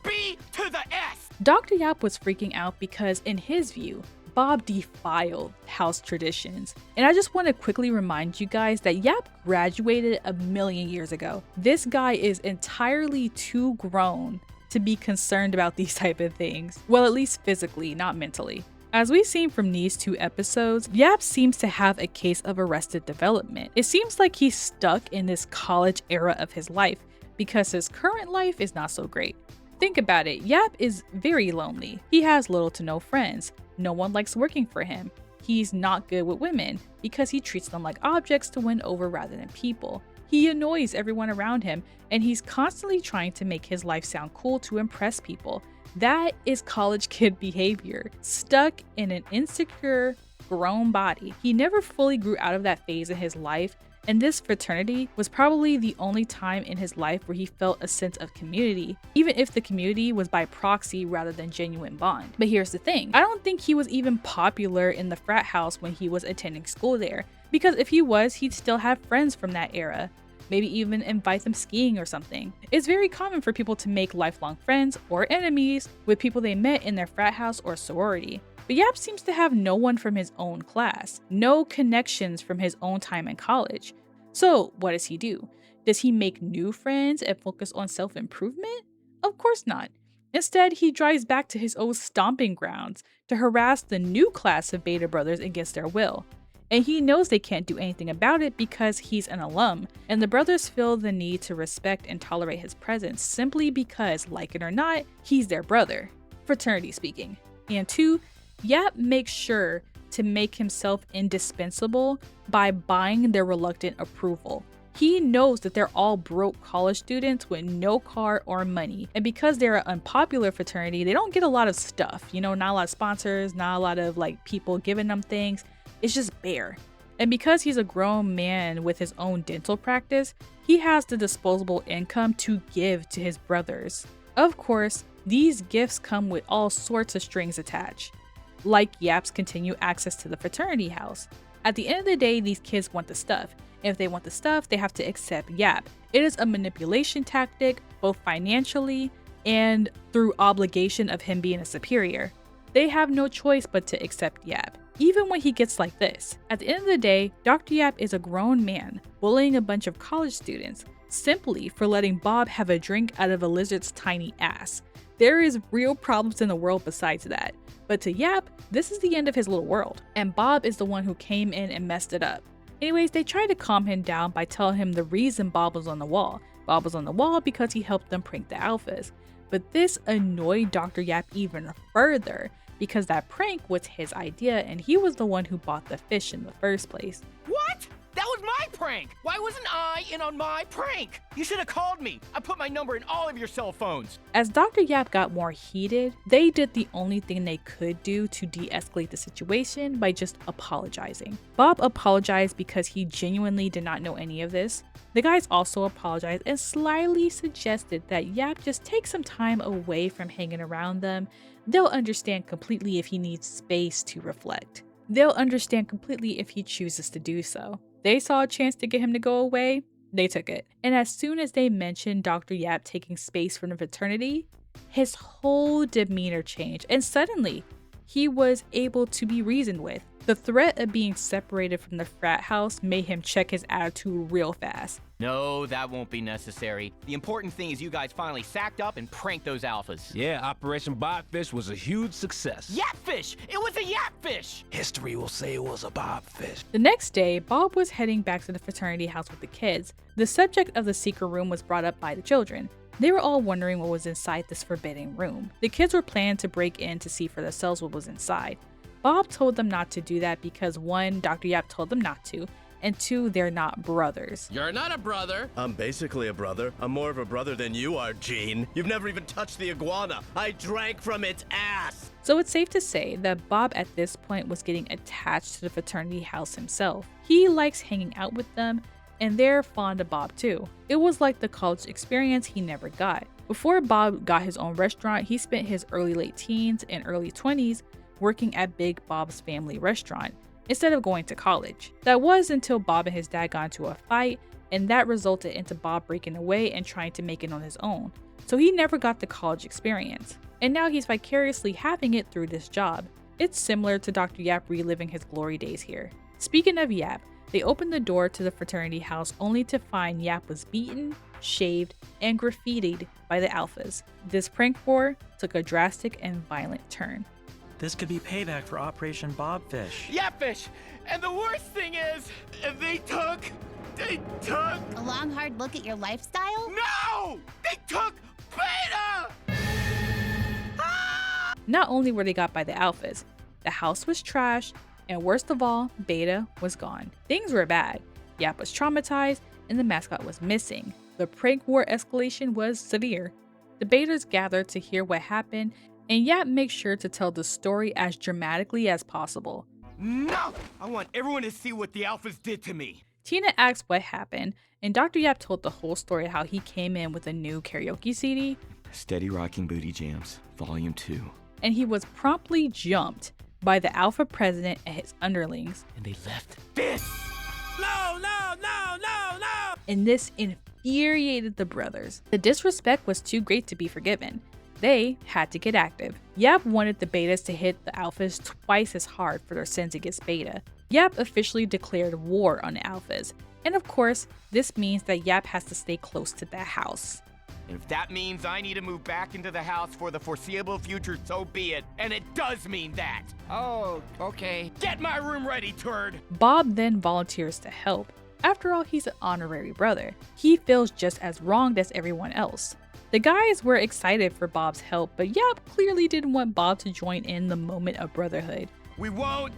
[SPEAKER 13] B to the S.
[SPEAKER 1] Dr. Yap was freaking out because, in his view, Bob defiled house traditions. And I just want to quickly remind you guys that Yap graduated a million years ago. This guy is entirely too grown to be concerned about these type of things. Well, at least physically, not mentally. As we've seen from these two episodes, Yap seems to have a case of arrested development. It seems like he's stuck in this college era of his life because his current life is not so great. Think about it, Yap is very lonely. He has little to no friends. No one likes working for him. He's not good with women because he treats them like objects to win over rather than people. He annoys everyone around him, and he's constantly trying to make his life sound cool to impress people. That is college kid behavior, stuck in an insecure, grown body. He never fully grew out of that phase in his life, and this fraternity was probably the only time in his life where he felt a sense of community, even if the community was by proxy rather than genuine bond. But here's the thing, I don't think he was even popular in the frat house when he was attending school there, because if he was, he'd still have friends from that era. Maybe even invite them skiing or something. It's very common for people to make lifelong friends or enemies with people they met in their frat house or sorority. But Yap seems to have no one from his own class, no connections from his own time in college. So what does he do? Does he make new friends and focus on self-improvement? Of course not. Instead, he drives back to his old stomping grounds to harass the new class of Beta brothers against their will. And he knows they can't do anything about it because he's an alum, and the brothers feel the need to respect and tolerate his presence simply because, like it or not, he's their brother, fraternity speaking. And 2, Yap makes sure to make himself indispensable by buying their reluctant approval. He knows that they're all broke college students with no car or money. And because they're an unpopular fraternity, they don't get a lot of stuff. You know, not a lot of sponsors, not a lot of like people giving them things. It's just bare. And because he's a grown man with his own dental practice, he has the disposable income to give to his brothers. Of course, these gifts come with all sorts of strings attached, like Yap's continued access to the fraternity house. At the end of the day, these kids want the stuff. And if they want the stuff, they have to accept Yap. It is a manipulation tactic, both financially and through obligation of him being a superior. They have no choice but to accept Yap, even when he gets like this. At the end of the day, Dr. Yap is a grown man bullying a bunch of college students simply for letting Bob have a drink out of a lizard's tiny ass. There is real problems in the world besides that. But to Yap, this is the end of his little world, and Bob is the one who came in and messed it up. Anyways, they tried to calm him down by telling him the reason Bob was on the wall. Bob was on the wall because he helped them prank the alphas. But this annoyed Dr. Yap even further because that prank was his idea and he was the one who bought the fish in the first place.
[SPEAKER 13] What? That was my prank! Why wasn't I in on my prank? You should have called me. I put my number in all of your cell phones.
[SPEAKER 1] As Dr. Yap got more heated, they did the only thing they could do to de-escalate the situation by just apologizing. Bob apologized because he genuinely did not know any of this. The guys also apologized and slyly suggested that Yap just take some time away from hanging around them. They'll understand completely if he needs space to reflect. They'll understand completely if he chooses to do so. They saw a chance to get him to go away, they took it. And as soon as they mentioned Dr. Yap taking space from the fraternity, his whole demeanor changed and suddenly he was able to be reasoned with. The threat of being separated from the frat house made him check his attitude real fast.
[SPEAKER 14] No, that won't be necessary. The important thing is you guys finally sacked up and pranked those alphas.
[SPEAKER 11] Yeah, Operation Bobfish was a huge success.
[SPEAKER 13] Yapfish! It was a yapfish!
[SPEAKER 11] History will say it was a bobfish.
[SPEAKER 1] The next day, Bob was heading back to the fraternity house with the kids. The subject of the secret room was brought up by the children. They were all wondering what was inside this forbidden room. The kids were planning to break in to see for themselves what was inside. Bob told them not to do that because 1, Dr. Yap told them not to, and 2, they're not brothers.
[SPEAKER 2] You're not a brother. I'm basically a brother. I'm more of a brother than you are, Gene. You've never even touched the iguana. I drank from its ass.
[SPEAKER 1] So it's safe to say that Bob at this point was getting attached to the fraternity house himself. He likes hanging out with them, and they're fond of Bob too. It was like the college experience he never got. Before Bob got his own restaurant, he spent his early late teens and early 20s working at Big Bob's Family Restaurant instead of going to college. That was until Bob and his dad got into a fight, and that resulted into Bob breaking away and trying to make it on his own. So he never got the college experience, and now he's vicariously having it through this job. It's similar to Dr. Yap reliving his glory days here. Speaking of Yap, they opened the door to the fraternity house only to find Yap was beaten, shaved, and graffitied by the alphas. This prank war took a drastic and violent turn.
[SPEAKER 4] This could be payback for Operation Bobfish.
[SPEAKER 13] Yapfish! And the worst thing is, they took...
[SPEAKER 12] A long, hard look at your lifestyle?
[SPEAKER 13] No! They took Beta!
[SPEAKER 1] Not only were they got by the alphas, the house was trashed, and worst of all, Beta was gone. Things were bad. Yap was traumatized, and the mascot was missing. The prank war escalation was severe. The Betas gathered to hear what happened, and Yap makes sure to tell the story as dramatically as possible.
[SPEAKER 13] No! I want everyone to see what the alphas did to me.
[SPEAKER 1] Tina asked what happened, and Dr. Yap told the whole story how he came in with a new karaoke CD.
[SPEAKER 5] Steady Rocking Booty Jams, Volume 2.
[SPEAKER 1] And he was promptly jumped by the Alpha President and his underlings.
[SPEAKER 14] And they left
[SPEAKER 13] this!
[SPEAKER 10] No, no, no, no, no!
[SPEAKER 1] And this infuriated the brothers. The disrespect was too great to be forgiven. They had to get active. Yap wanted the Betas to hit the Alphas twice as hard for their sins against Beta. Yap officially declared war on the Alphas. And of course, this means that Yap has to stay close to that house.
[SPEAKER 13] And if that means I need to move back into the house for the foreseeable future, so be it. And it does mean that.
[SPEAKER 7] Oh, okay.
[SPEAKER 13] Get my room ready, turd!
[SPEAKER 1] Bob then volunteers to help. After all, he's an honorary brother. He feels just as wronged as everyone else. The guys were excited for Bob's help, but Yap clearly didn't want Bob to join in the moment of brotherhood.
[SPEAKER 13] We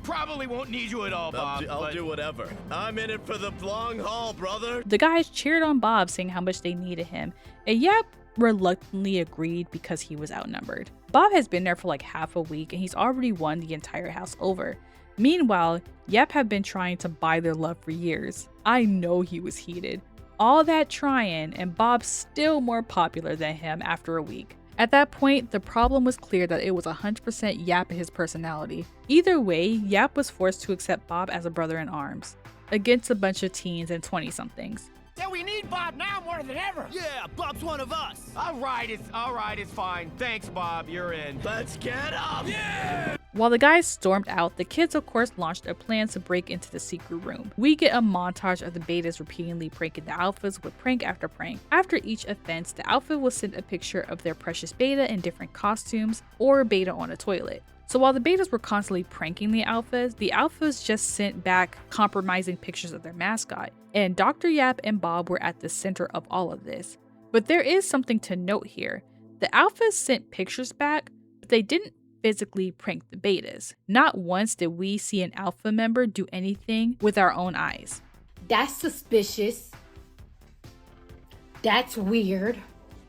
[SPEAKER 13] probably won't need you at all, Bob.
[SPEAKER 2] I'll do whatever. I'm in it for the long haul, brother.
[SPEAKER 1] The guys cheered on Bob, saying how much they needed him, and Yap reluctantly agreed because he was outnumbered. Bob has been there for like half a week and he's already won the entire house over. Meanwhile, Yap had been trying to buy their love for years. I know he was heated. All that trying, and Bob's still more popular than him after a week. At that point, the problem was clear that it was 100% Yap and his personality. Either way, Yap was forced to accept Bob as a brother in arms, against a bunch of teens and 20-somethings.
[SPEAKER 7] Yeah, we need Bob now more than ever.
[SPEAKER 13] Yeah, Bob's one of us. All right, it's fine. Thanks, Bob. You're in.
[SPEAKER 2] Let's get up! Yeah!
[SPEAKER 1] While the guys stormed out, the kids of course launched a plan to break into the secret room. We get a montage of the betas repeatedly pranking the alphas with prank after prank. After each offense, the alpha will send a picture of their precious beta in different costumes or beta on a toilet. So while the betas were constantly pranking the alphas just sent back compromising pictures of their mascot. And Dr. Yap and Bob were at the center of all of this. But there is something to note here. The alphas sent pictures back, but they didn't physically prank the betas. Not once did we see an alpha member do anything with our own eyes.
[SPEAKER 15] That's suspicious. That's weird.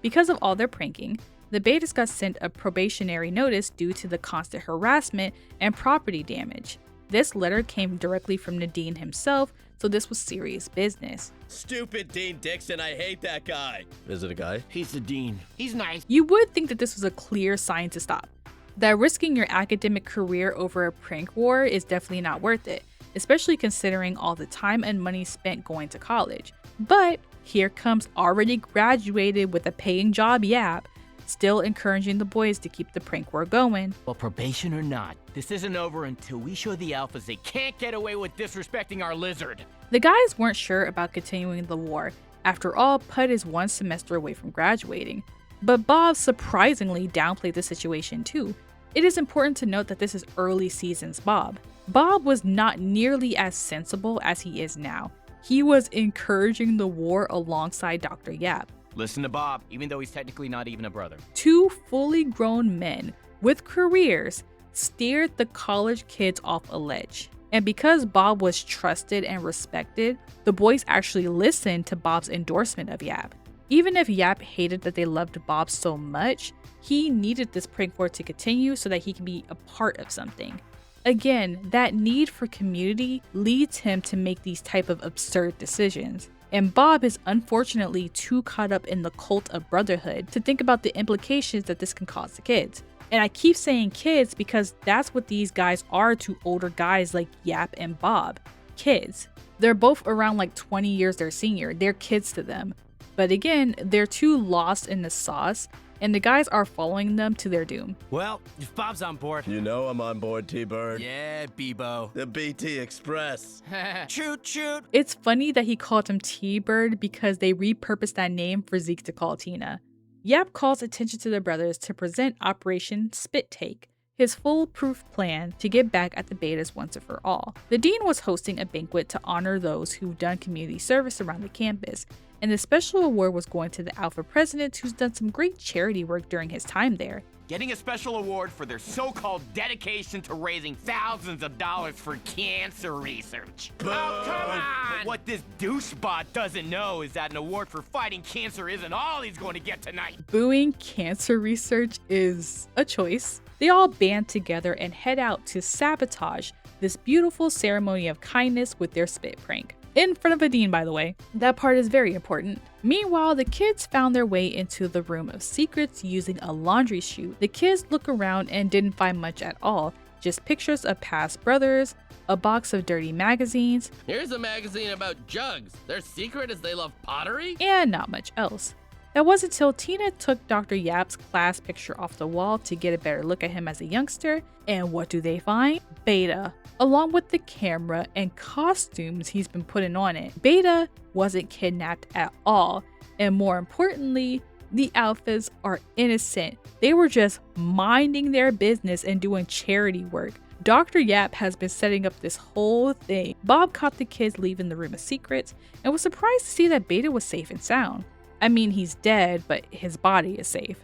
[SPEAKER 1] Because of all their pranking, the betas got sent a probationary notice due to the constant harassment and property damage. This letter came directly from Nadine himself, so this was serious business.
[SPEAKER 2] Stupid Dean Dixon, I hate that guy. Is it a guy?
[SPEAKER 13] He's the dean. He's nice.
[SPEAKER 1] You would think that this was a clear sign to stop. That risking your academic career over a prank war is definitely not worth it, especially considering all the time and money spent going to college. But here comes already graduated with a paying job Yap, still encouraging the boys to keep the prank war going.
[SPEAKER 14] Well, probation or not, this isn't over until we show the alphas they can't get away with disrespecting our lizard.
[SPEAKER 1] The guys weren't sure about continuing the war. After all, Pud is one semester away from graduating. But Bob surprisingly downplayed the situation too. It is important to note that this is early seasons Bob. Bob was not nearly as sensible as he is now. He was encouraging the war alongside Dr. Yap.
[SPEAKER 14] Listen to Bob, even though he's technically not even a brother.
[SPEAKER 1] Two fully grown men with careers steered the college kids off a ledge. And because Bob was trusted and respected, the boys actually listened to Bob's endorsement of Yap. Even if Yap hated that they loved Bob so much, he needed this prank war to continue so that he can be a part of something. Again, that need for community leads him to make these type of absurd decisions. And Bob is unfortunately too caught up in the cult of brotherhood to think about the implications that this can cause to kids. And I keep saying kids because that's what these guys are to older guys like Yap and Bob. Kids. They're both around like 20 years their senior. They're kids to them. But again, they're too lost in the sauce, and the guys are following them to their doom.
[SPEAKER 3] Well, if Bob's on board.
[SPEAKER 2] You know I'm on board, T-Bird.
[SPEAKER 3] Yeah, Bebo.
[SPEAKER 2] The BT Express.
[SPEAKER 3] Shoot, shoot.
[SPEAKER 1] It's funny that he called him T-Bird because they repurposed that name for Zeke to call Tina. Yap calls attention to the brothers to present Operation Spit Take, his foolproof plan to get back at the betas once and for all. The dean was hosting a banquet to honor those who've done community service around the campus, and the special award was going to the Alpha president who's done some great charity work during his time there.
[SPEAKER 14] Getting a special award for their so-called dedication to raising thousands of dollars for cancer research.
[SPEAKER 13] Oh, come on!
[SPEAKER 14] But what this douchebot doesn't know is that an award for fighting cancer isn't all he's going to get tonight.
[SPEAKER 1] Booing cancer research is a choice. They all band together and head out to sabotage this beautiful ceremony of kindness with their spit prank. In front of a dean, by the way. That part is very important. Meanwhile, the kids found their way into the room of secrets using a laundry chute. The kids look around and didn't find much at all. Just pictures of past brothers, a box of dirty magazines.
[SPEAKER 16] Here's a magazine about jugs. Their secret is they love pottery?
[SPEAKER 1] And not much else. That wasn't until Tina took Dr. Yap's class picture off the wall to get a better look at him as a youngster. And what do they find? Beta, along with the camera and costumes he's been putting on it. Beta wasn't kidnapped at all. And more importantly, the alphas are innocent. They were just minding their business and doing charity work. Dr. Yap has been setting up this whole thing. Bob caught the kids leaving the room of secrets and was surprised to see that Beta was safe and sound. I mean, he's dead, but his body is safe.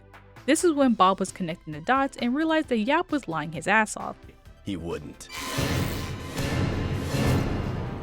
[SPEAKER 1] This is when Bob was connecting the dots and realized that Yap was lying his ass off.
[SPEAKER 2] he wouldn't.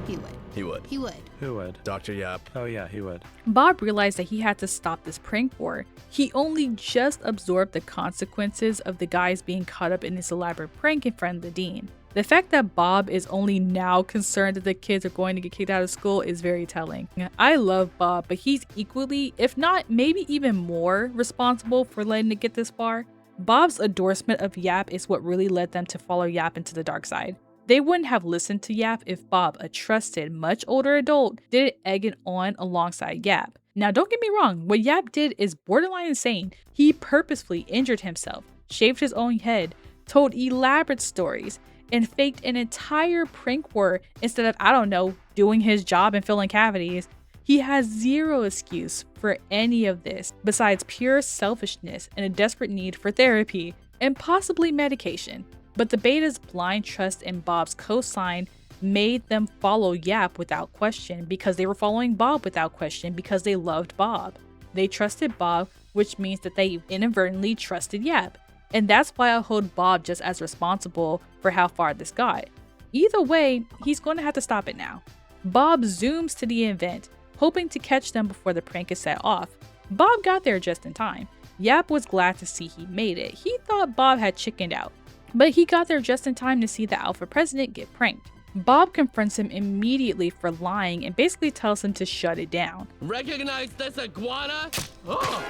[SPEAKER 12] He would.
[SPEAKER 2] He would.
[SPEAKER 12] He would.
[SPEAKER 4] Who would?
[SPEAKER 2] Dr. Yap.
[SPEAKER 4] Oh yeah, he would.
[SPEAKER 1] Bob realized that he had to stop this prank war. He only just absorbed the consequences of the guys being caught up in this elaborate prank in front of the dean. The fact that Bob is only now concerned that the kids are going to get kicked out of school is very telling. I love Bob, but he's equally, if not maybe even more, responsible for letting it get this far. Bob's endorsement of Yap is what really led them to follow Yap into the dark side. They wouldn't have listened to Yap if Bob, a trusted, much older adult, didn't egg it on alongside Yap. Now don't get me wrong, what Yap did is borderline insane. He purposefully injured himself, shaved his own head, told elaborate stories, and faked an entire prank war instead of, I don't know, doing his job and filling cavities. He has zero excuse for any of this besides pure selfishness and a desperate need for therapy and possibly medication. But the beta's blind trust in Bob's cosign made them follow Yap without question because they were following Bob without question because they loved Bob. They trusted Bob, which means that they inadvertently trusted Yap. And that's why I hold Bob just as responsible for how far this got. Either way, he's going to have to stop it now. Bob zooms to the event, hoping to catch them before the prank is set off. Bob got there just in time. Yap was glad to see he made it. He thought Bob had chickened out, but he got there just in time to see the Alpha President get pranked. Bob confronts him immediately for lying and basically tells him to shut it down.
[SPEAKER 16] Recognize this iguana? Oh.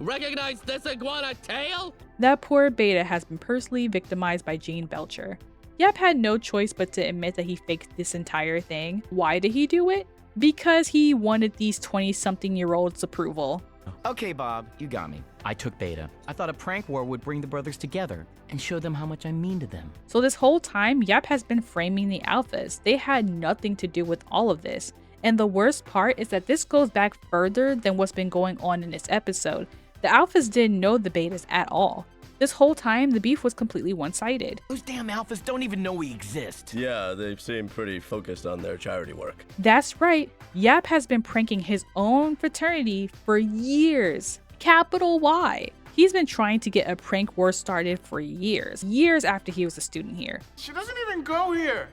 [SPEAKER 16] Recognize this iguana tail?
[SPEAKER 1] That poor beta has been personally victimized by Gene Belcher. Yap had no choice but to admit that he faked this entire thing. Why did he do it? Because he wanted these 20-something-year-olds' approval.
[SPEAKER 5] Okay, Bob, you got me. I took beta. I thought a prank war would bring the brothers together and show them how much I mean to them.
[SPEAKER 1] So this whole time, Yap has been framing the alphas. They had nothing to do with all of this. And the worst part is that this goes back further than what's been going on in this episode. The alphas didn't know the betas at all. This whole time, the beef was completely one-sided.
[SPEAKER 14] Those damn alphas don't even know we exist.
[SPEAKER 2] Yeah, they seem pretty focused on their charity work.
[SPEAKER 1] That's right. Yap has been pranking his own fraternity for years. Capital Y. He's been trying to get a prank war started for years after he was a student here.
[SPEAKER 13] She doesn't even go here.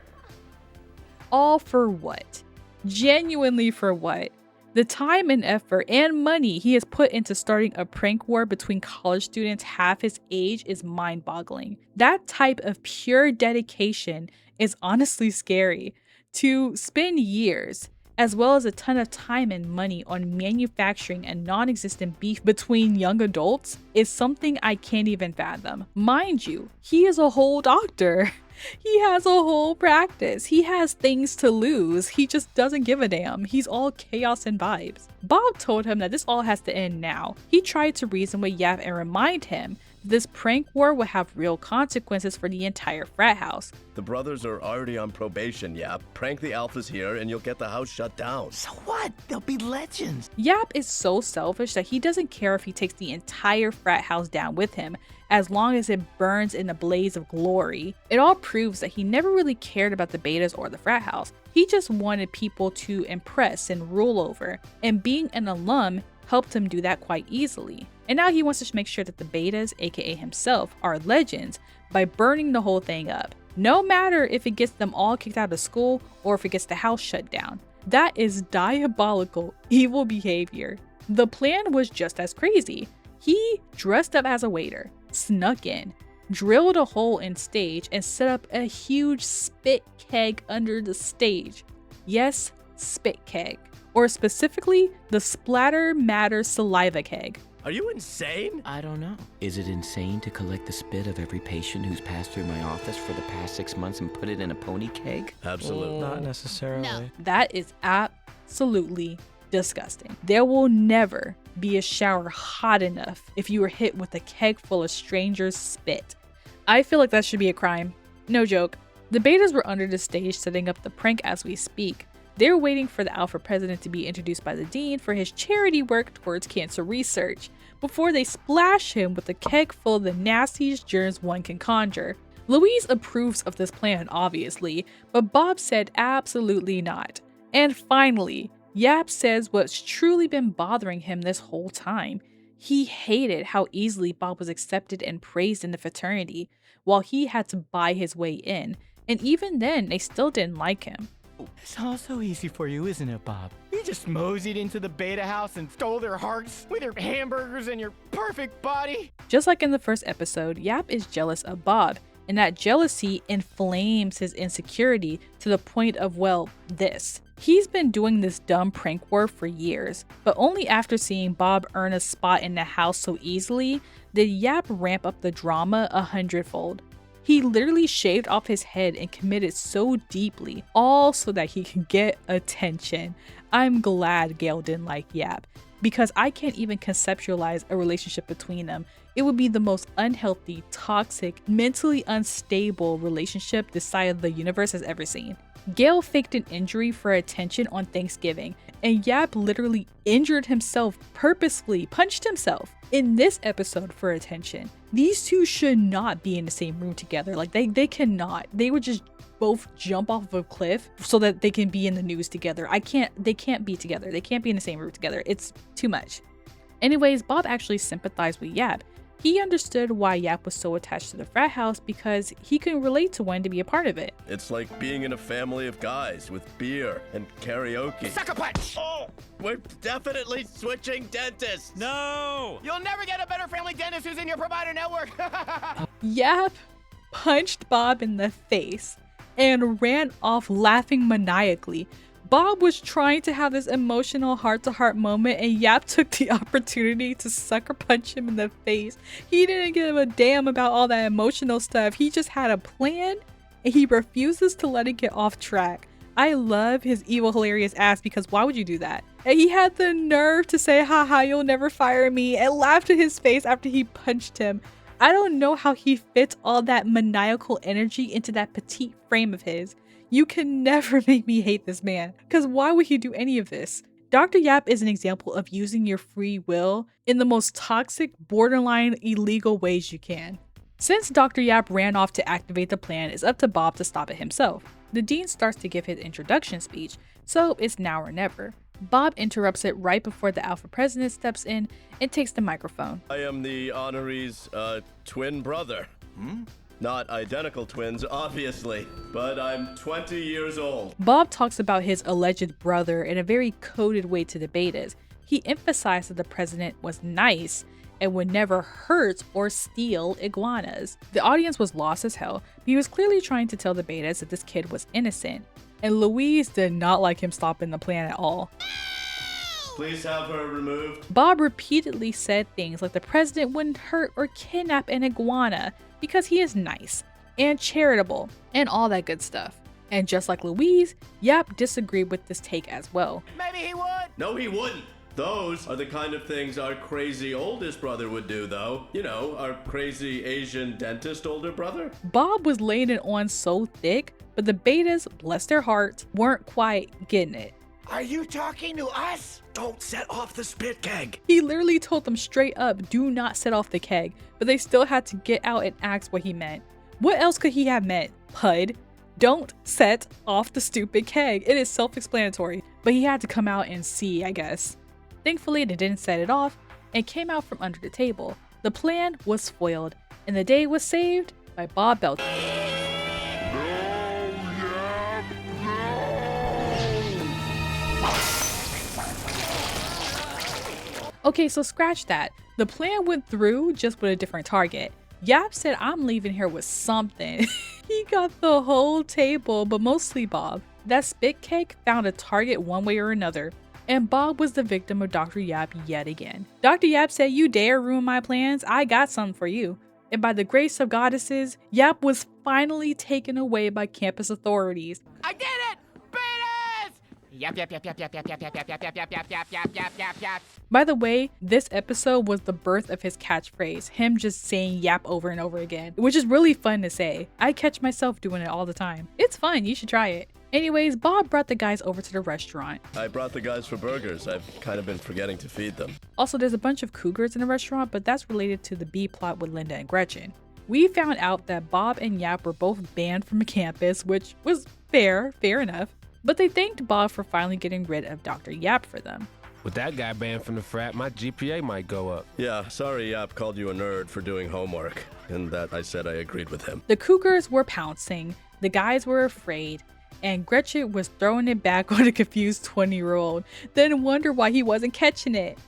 [SPEAKER 1] All for what? Genuinely for what? The time and effort and money he has put into starting a prank war between college students half his age is mind-boggling. That type of pure dedication is honestly scary. To spend years, as well as a ton of time and money on manufacturing a non-existent beef between young adults is something I can't even fathom. Mind you, he is a whole doctor. He has a whole practice. He has things to lose. He just doesn't give a damn. He's all chaos and vibes. Bob told him that this all has to end now. He tried to reason with Yap and remind him this prank war would have real consequences for the entire frat house.
[SPEAKER 2] The brothers are already on probation, Yap. Prank the alphas here and you'll get the house shut down.
[SPEAKER 14] So what? They'll be legends.
[SPEAKER 1] Yap is so selfish that he doesn't care if he takes the entire frat house down with him, as long as it burns in a blaze of glory. It all proves that he never really cared about the betas or the frat house. He just wanted people to impress and rule over, and being an alum helped him do that quite easily. And now he wants to make sure that the betas, aka himself, are legends by burning the whole thing up. No matter if it gets them all kicked out of school or if it gets the house shut down. That is diabolical, evil behavior. The plan was just as crazy. He dressed up as a waiter, snuck in, drilled a hole in stage, and set up a huge spit keg under the stage. Yes, spit keg. Or specifically, the splatter matter saliva keg.
[SPEAKER 2] Are you insane?
[SPEAKER 5] I don't know. Is it insane to collect the spit of every patient who's passed through my office for the past 6 months and put it in a pony keg?
[SPEAKER 2] Absolutely.
[SPEAKER 4] Not necessarily.
[SPEAKER 12] No.
[SPEAKER 1] That is absolutely disgusting. There will never be a shower hot enough if you were hit with a keg full of strangers' spit. I feel like that should be a crime. No joke. The betas were under the stage setting up the prank as we speak. They're waiting for the Alpha President to be introduced by the Dean for his charity work towards cancer research, before they splash him with a keg full of the nastiest germs one can conjure. Louise approves of this plan, obviously, but Bob said absolutely not. And finally, Yap says what's truly been bothering him this whole time. He hated how easily Bob was accepted and praised in the fraternity, while he had to buy his way in, and even then, they still didn't like him.
[SPEAKER 13] It's all so easy for you, isn't it, Bob? You just moseyed into the beta house and stole their hearts with your hamburgers and your perfect body.
[SPEAKER 1] Just like in the first episode, Yap is jealous of Bob, and that jealousy inflames his insecurity to the point of, well, this. He's been doing this dumb prank war for years, but only after seeing Bob earn a spot in the house so easily did Yap ramp up the drama 100-fold. He literally shaved off his head and committed so deeply, all so that he could get attention. I'm glad Gail didn't like Yap, because I can't even conceptualize a relationship between them. It would be the most unhealthy, toxic, mentally unstable relationship this side of the universe has ever seen. Gail faked an injury for attention on Thanksgiving, and Yap literally injured himself purposefully, punched himself in this episode for attention. These two should not be in the same room together. Like, they cannot. They would just both jump off of a cliff so that they can be in the news together. They can't be together. They can't be in the same room together. It's too much. Anyways, Bob actually sympathized with Yap. He understood why Yap was so attached to the frat house because he can relate to wanting to be a part of it.
[SPEAKER 2] It's like being in a family of guys with beer and karaoke.
[SPEAKER 13] Sucker punch!
[SPEAKER 2] Oh, we're definitely switching dentists.
[SPEAKER 11] No!
[SPEAKER 13] You'll never get a better family dentist who's in your provider network.
[SPEAKER 1] Yap punched Bob in the face and ran off laughing maniacally. Bob was trying to have this emotional heart-to-heart moment, and Yap took the opportunity to sucker punch him in the face. He didn't give a damn about all that emotional stuff. He just had a plan, and he refuses to let it get off track. I love his evil, hilarious ass, because why would you do that? And he had the nerve to say, haha, you'll never fire me, and laughed in his face after he punched him. I don't know how he fits all that maniacal energy into that petite frame of his. You can never make me hate this man, because why would he do any of this? Dr. Yap is an example of using your free will in the most toxic, borderline illegal ways you can. Since Dr. Yap ran off to activate the plan, it's up to Bob to stop it himself. The dean starts to give his introduction speech, so it's now or never. Bob interrupts it right before the alpha president steps in and takes the microphone.
[SPEAKER 2] I am the honoree's twin brother. Not identical twins, obviously, but I'm 20 years old.
[SPEAKER 1] Bob talks about his alleged brother in a very coded way to the betas. He emphasized that the president was nice and would never hurt or steal iguanas. The audience was lost as hell, but he was clearly trying to tell the betas that this kid was innocent, and Louise did not like him stopping the plan at all.
[SPEAKER 2] Please have her removed.
[SPEAKER 1] Bob repeatedly said things like the president wouldn't hurt or kidnap an iguana because he is nice and charitable and all that good stuff. And just like Louise, Yap disagreed with this take as well.
[SPEAKER 13] Maybe he would.
[SPEAKER 2] No, he wouldn't. Those are the kind of things our crazy oldest brother would do, though. You know, our crazy Asian dentist older brother.
[SPEAKER 1] Bob was laying it on so thick, but the betas, bless their hearts, weren't quite getting it.
[SPEAKER 13] Are you talking to us?
[SPEAKER 2] Don't set off the spit keg.
[SPEAKER 1] He literally told them straight up, do not set off the keg, but they still had to get out and ask what he meant. What else could he have meant? Pud. Don't set off the stupid keg. It is self-explanatory, but he had to come out and see, I guess. Thankfully, they didn't set it off and came out from under the table. The plan was foiled, and the day was saved by Bob Belcher. Okay, so scratch that. The plan went through just with a different target. Yap said, I'm leaving here with something. He got the whole table, but mostly Bob. That spit cake found a target one way or another, and Bob was the victim of Dr. Yap yet again. Dr. Yap said, you dare ruin my plans? I got something for you. And by the grace of goddesses, Yap was finally taken away by campus authorities.
[SPEAKER 13] I did it! Betas! Yap, yap, yap, yap, yap, yap, yap, yap, yap, yap, yap, yap, yap, yap, yap, yap, yap.
[SPEAKER 1] By the way, this episode was the birth of his catchphrase, him just saying yap over and over again, which is really fun to say. I catch myself doing it all the time. It's fun, you should try it. Anyways, Bob brought the guys over to the restaurant.
[SPEAKER 2] I brought the guys for burgers. I've kind of been forgetting to feed them.
[SPEAKER 1] Also, there's a bunch of cougars in the restaurant, but that's related to the B plot with Linda and Gretchen. We found out that Bob and Yap were both banned from campus, which was fair enough. But they thanked Bob for finally getting rid of Dr. Yap for them.
[SPEAKER 11] With that guy banned from the frat, my GPA might go up.
[SPEAKER 2] Yeah, sorry Yap called you a nerd for doing homework, and that I said I agreed with him.
[SPEAKER 1] The cougars were pouncing, the guys were afraid, and Gretchen was throwing it back on a confused 20-year-old, then wondered why he wasn't catching it.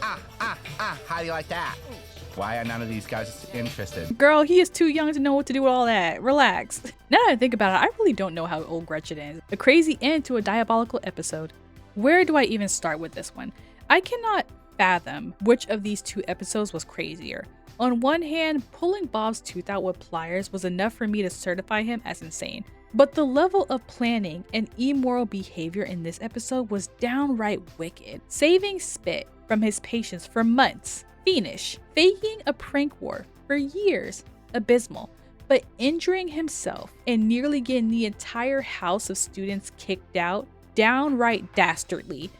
[SPEAKER 17] How do you like that? Why are none of these guys interested?
[SPEAKER 1] Girl, he is too young to know what to do with all that. Relax. Now that I think about it, I really don't know how old Gretchen is. A crazy end to a Diabolical episode. Where do I even start with this one? I cannot fathom which of these two episodes was crazier. On one hand, pulling Bob's tooth out with pliers was enough for me to certify him as insane. But the level of planning and immoral behavior in this episode was downright wicked. Saving spit from his patients for months, fiendish. Faking a prank war for years, abysmal. But injuring himself and nearly getting the entire house of students kicked out, downright dastardly.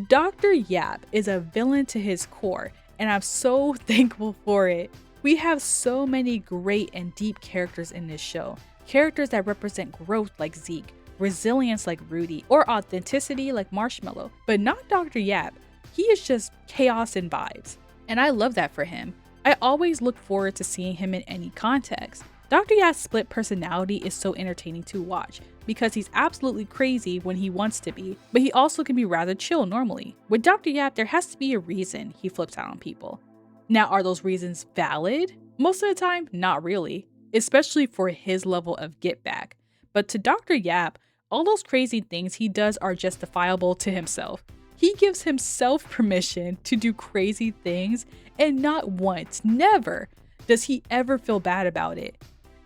[SPEAKER 1] Dr. Yap is a villain to his core, and I'm so thankful for it. We have so many great and deep characters in this show. Characters that represent growth like Zeke, resilience like Rudy, or authenticity like Marshmallow. But not Dr. Yap. He is just chaos and vibes. And I love that for him. I always look forward to seeing him in any context. Dr. Yap's split personality is so entertaining to watch because he's absolutely crazy when he wants to be, but he also can be rather chill normally. With Dr. Yap, there has to be a reason he flips out on people. Now, are those reasons valid? Most of the time, not really, especially for his level of get back. But to Dr. Yap, all those crazy things he does are justifiable to himself. He gives himself permission to do crazy things, and not once, never, does he ever feel bad about it.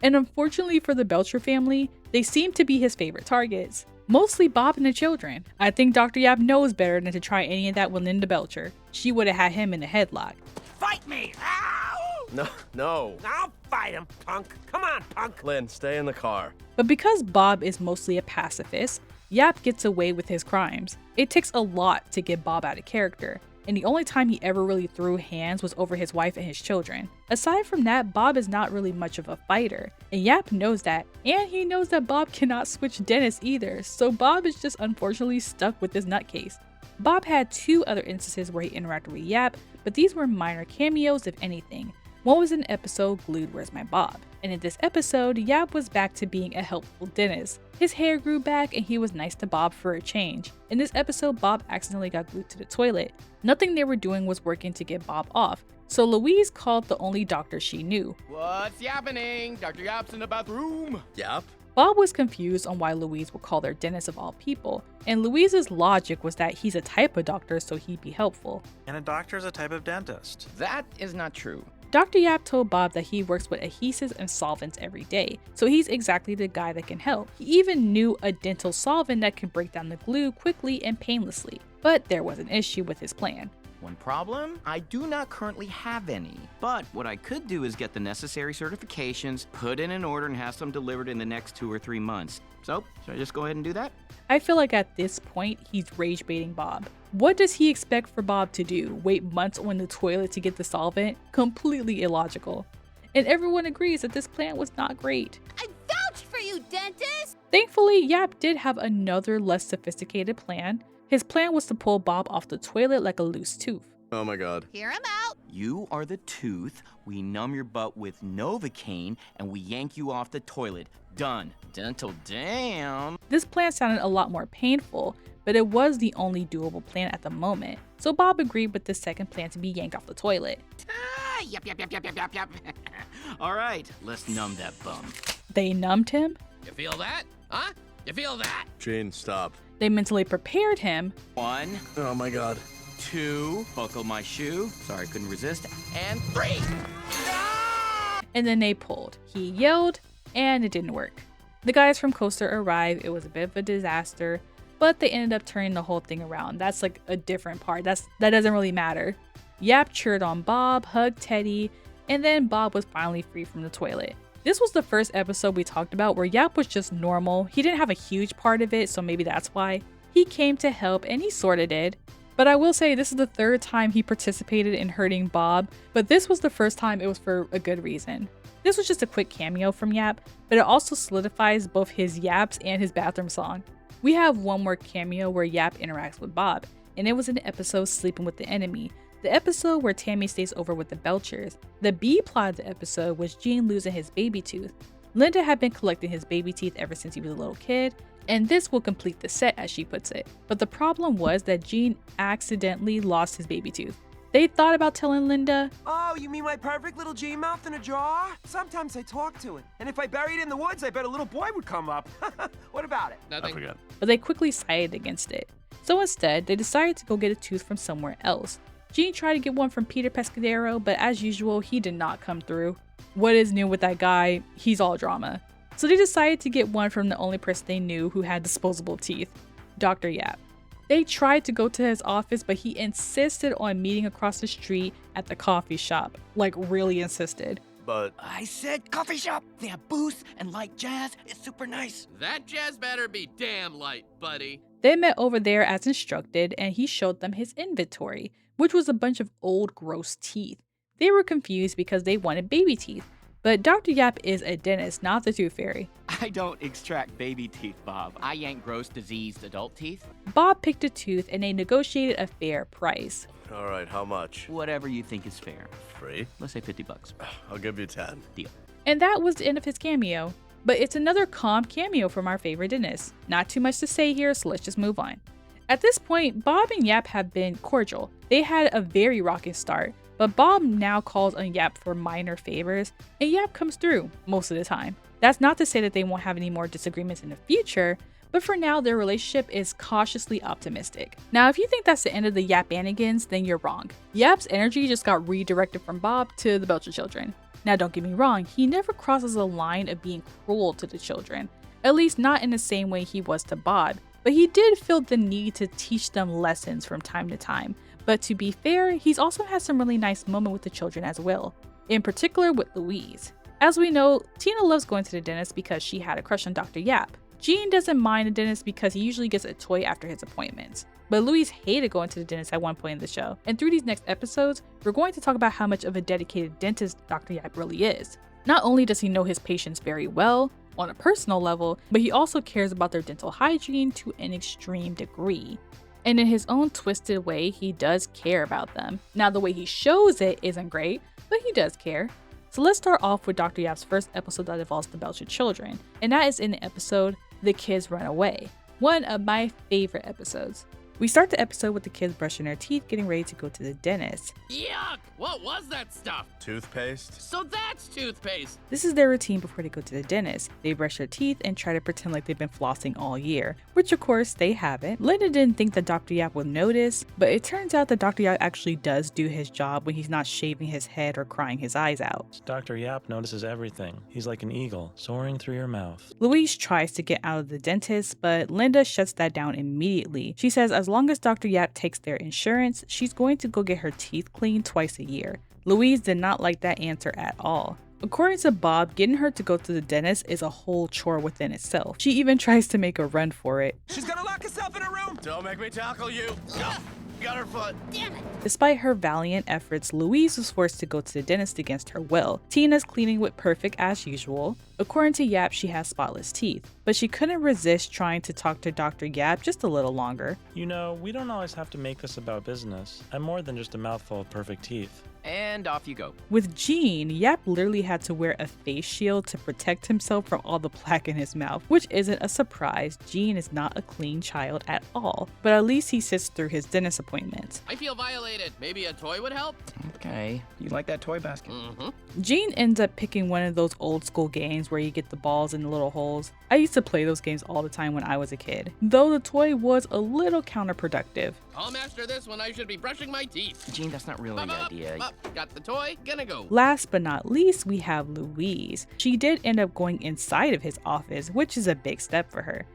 [SPEAKER 1] And unfortunately for the Belcher family, they seem to be his favorite targets. Mostly Bob and the children. I think Dr. Yap knows better than to try any of that with Linda Belcher. She would have had him in a headlock.
[SPEAKER 10] Fight me! Ow!
[SPEAKER 2] No.
[SPEAKER 10] I'll fight him, punk. Come on, punk.
[SPEAKER 2] Lynn, stay in the car.
[SPEAKER 1] But because Bob is mostly a pacifist, Yap gets away with his crimes. It takes a lot to get Bob out of character, and the only time he ever really threw hands was over his wife and his children. Aside from that, Bob is not really much of a fighter, and Yap knows that, and he knows that Bob cannot switch dentists either, so Bob is just unfortunately stuck with this nutcase. Bob had two other instances where he interacted with Yap, but these were minor cameos if anything. One was an episode Glued Where's My Bob? And in this episode, Yap was back to being a helpful dentist. His hair grew back and he was nice to Bob for a change. In this episode, Bob accidentally got glued to the toilet. Nothing they were doing was working to get Bob off, so Louise called the only doctor she knew.
[SPEAKER 16] What's happening? Dr. Yap's in the bathroom.
[SPEAKER 2] Yap?
[SPEAKER 1] Bob was confused on why Louise would call their dentist of all people, and Louise's logic was that he's a type of doctor so he'd be helpful.
[SPEAKER 4] And a doctor is a type of dentist.
[SPEAKER 16] That is not true.
[SPEAKER 1] Dr. Yap told Bob that he works with adhesives and solvents every day, so he's exactly the guy that can help. He even knew a dental solvent that could break down the glue quickly and painlessly, but there was an issue with his plan.
[SPEAKER 5] One problem? I do not currently have any. But what I could do is get the necessary certifications, put in an order, and have some delivered in the next 2 or 3 months. So, should I just go ahead and do that?
[SPEAKER 1] I feel like at this point, he's rage baiting Bob. What does he expect for Bob to do? Wait months on the toilet to get the solvent? Completely illogical. And everyone agrees that this plan was not great.
[SPEAKER 12] I vouch for you, dentist!
[SPEAKER 1] Thankfully, Yap did have another less sophisticated plan. His plan was to pull Bob off the toilet like a loose tooth.
[SPEAKER 2] Oh my god.
[SPEAKER 12] Hear him out.
[SPEAKER 5] You are the tooth, we numb your butt with Novocaine, and we yank you off the toilet. Done. Dental damn.
[SPEAKER 1] This plan sounded a lot more painful, but it was the only doable plan at the moment. So Bob agreed with the second plan to be yanked off the toilet.
[SPEAKER 5] Yap. All right, let's numb that bum.
[SPEAKER 1] They numbed him.
[SPEAKER 16] You feel that? Huh? You feel that?
[SPEAKER 2] Gene, stop.
[SPEAKER 1] They mentally prepared him.
[SPEAKER 5] 1.
[SPEAKER 2] Oh my god.
[SPEAKER 5] 2. Buckle my shoe. Sorry, couldn't resist.
[SPEAKER 16] And 3.
[SPEAKER 1] And then they pulled. He yelled, and it didn't work. The guys from Coaster arrived. It was a bit of a disaster, but they ended up turning the whole thing around. That's like a different part. That doesn't really matter. Yap cheered on Bob, hugged Teddy, and then Bob was finally free from the toilet. This was the first episode we talked about where Yap was just normal. He didn't have a huge part of it, so maybe that's why. He came to help, and he sorta did. But I will say this is the third time he participated in hurting Bob, but this was the first time it was for a good reason. This was just a quick cameo from Yap, but it also solidifies both his yaps and his bathroom song. We have one more cameo where Yap interacts with Bob. and it was an episode Sleeping with the Enemy, the episode where Tammy stays over with the Belchers. The B plot of the episode was Gene losing his baby tooth. Linda had been collecting his baby teeth ever since he was a little kid, and this will complete the set, as she puts it. But the problem was that Gene accidentally lost his baby tooth. They thought about telling Linda.
[SPEAKER 10] Oh, you mean my perfect little G mouth in a jar? Sometimes I talk to it. And if I bury it in the woods, I bet a little boy would come up. What about it?
[SPEAKER 16] Nothing.
[SPEAKER 11] I forgot.
[SPEAKER 1] But they quickly sided against it. So instead, they decided to go get a tooth from somewhere else. Gene tried to get one from Peter Pescadero, but as usual, he did not come through. What is new with that guy? He's all drama. So they decided to get one from the only person they knew who had disposable teeth, Dr. Yap. They tried to go to his office, but he insisted on meeting across the street at the coffee shop. Like, really insisted.
[SPEAKER 2] But
[SPEAKER 14] I said coffee shop. They have booths and light jazz. It's super nice.
[SPEAKER 16] That jazz better be damn light, buddy.
[SPEAKER 1] They met over there as instructed, and he showed them his inventory, which was a bunch of old, gross teeth. They were confused because they wanted baby teeth. But Dr. Yap is a dentist, not the tooth fairy.
[SPEAKER 5] I don't extract baby teeth, Bob. I yank gross, diseased adult teeth.
[SPEAKER 1] Bob picked a tooth and they negotiated a fair price.
[SPEAKER 2] all right, how much?
[SPEAKER 5] Whatever you think is fair.
[SPEAKER 2] Free?
[SPEAKER 5] Let's say $50.
[SPEAKER 2] I'll give you 10.
[SPEAKER 5] Deal.
[SPEAKER 1] And that was the end of his cameo. But it's another calm cameo from our favorite dentist. Not too much to say here, so let's just move on. At this point, Bob and Yap have been cordial. They had a very rocking start, but Bob now calls on Yap for minor favors, and Yap comes through most of the time. That's not to say that they won't have any more disagreements in the future, but for now their relationship is cautiously optimistic. Now if you think that's the end of the Yap-anigans, then you're wrong. Yap's energy just got redirected from Bob to the Belcher children. Now don't get me wrong, he never crosses a line of being cruel to the children, at least not in the same way he was to Bob, but he did feel the need to teach them lessons from time to time. But to be fair, he's also had some really nice moments with the children as well, in particular with Louise. As we know, Tina loves going to the dentist because she had a crush on Dr. Yap. Gene doesn't mind the dentist because he usually gets a toy after his appointments. But Louise hated going to the dentist at one point in the show, and through these next episodes, we're going to talk about how much of a dedicated dentist Dr. Yap really is. Not only does he know his patients very well, on a personal level, but he also cares about their dental hygiene to an extreme degree. And in his own twisted way, he does care about them. Now the way he shows it isn't great, but he does care. So let's start off with Dr. Yap's first episode that involves the Belcher children, and that is in the episode The Kids Run Away, one of my favorite episodes. We start the episode with the kids brushing their teeth, getting ready to go to the dentist.
[SPEAKER 16] Yuck! What was that stuff?
[SPEAKER 2] Toothpaste?
[SPEAKER 16] So that's toothpaste!
[SPEAKER 1] This is their routine before they go to the dentist. They brush their teeth and try to pretend like they've been flossing all year, which of course they haven't. Linda didn't think that Dr. Yap would notice, but it turns out that Dr. Yap actually does do his job when he's not shaving his head or crying his eyes out.
[SPEAKER 4] Dr. Yap notices everything. He's like an eagle, soaring through your mouth.
[SPEAKER 1] Louise tries to get out of the dentist, but Linda shuts that down immediately. She says as long as Dr. Yap takes their insurance, she's going to go get her teeth cleaned twice a year. Louise did not like that answer at all. According to Bob, getting her to go to the dentist is a whole chore within itself. She even tries to make a run for it.
[SPEAKER 10] She's gonna lock herself in a room!
[SPEAKER 2] Don't make me tackle you! Got her foot!
[SPEAKER 9] Damn it!
[SPEAKER 1] Despite her valiant efforts, Louise was forced to go to the dentist against her will. Tina's cleaning went perfect as usual. According to Yap, she has spotless teeth, but she couldn't resist trying to talk to Dr. Yap just a little longer.
[SPEAKER 4] You know, we don't always have to make this about business. I'm more than just a mouthful of perfect teeth.
[SPEAKER 5] And off you go.
[SPEAKER 1] With Gene, Yap literally had to wear a face shield to protect himself from all the plaque in his mouth, which isn't a surprise. Gene is not a clean child at all, but at least he sits through his dentist appointments.
[SPEAKER 16] I feel violated. Maybe a toy would help?
[SPEAKER 5] Okay. You like that toy basket?
[SPEAKER 16] Mm-hmm.
[SPEAKER 1] Gene ends up picking one of those old school games where you get the balls in the little holes. I used to play those games all the time when I was a kid, though the toy was a little counterproductive.
[SPEAKER 16] I'll master this when I should be brushing my teeth.
[SPEAKER 5] Gene, that's not really the idea.
[SPEAKER 16] Got the toy, gonna go.
[SPEAKER 1] Last but not least, we have Louise. She did end up going inside of his office, which is a big step for her.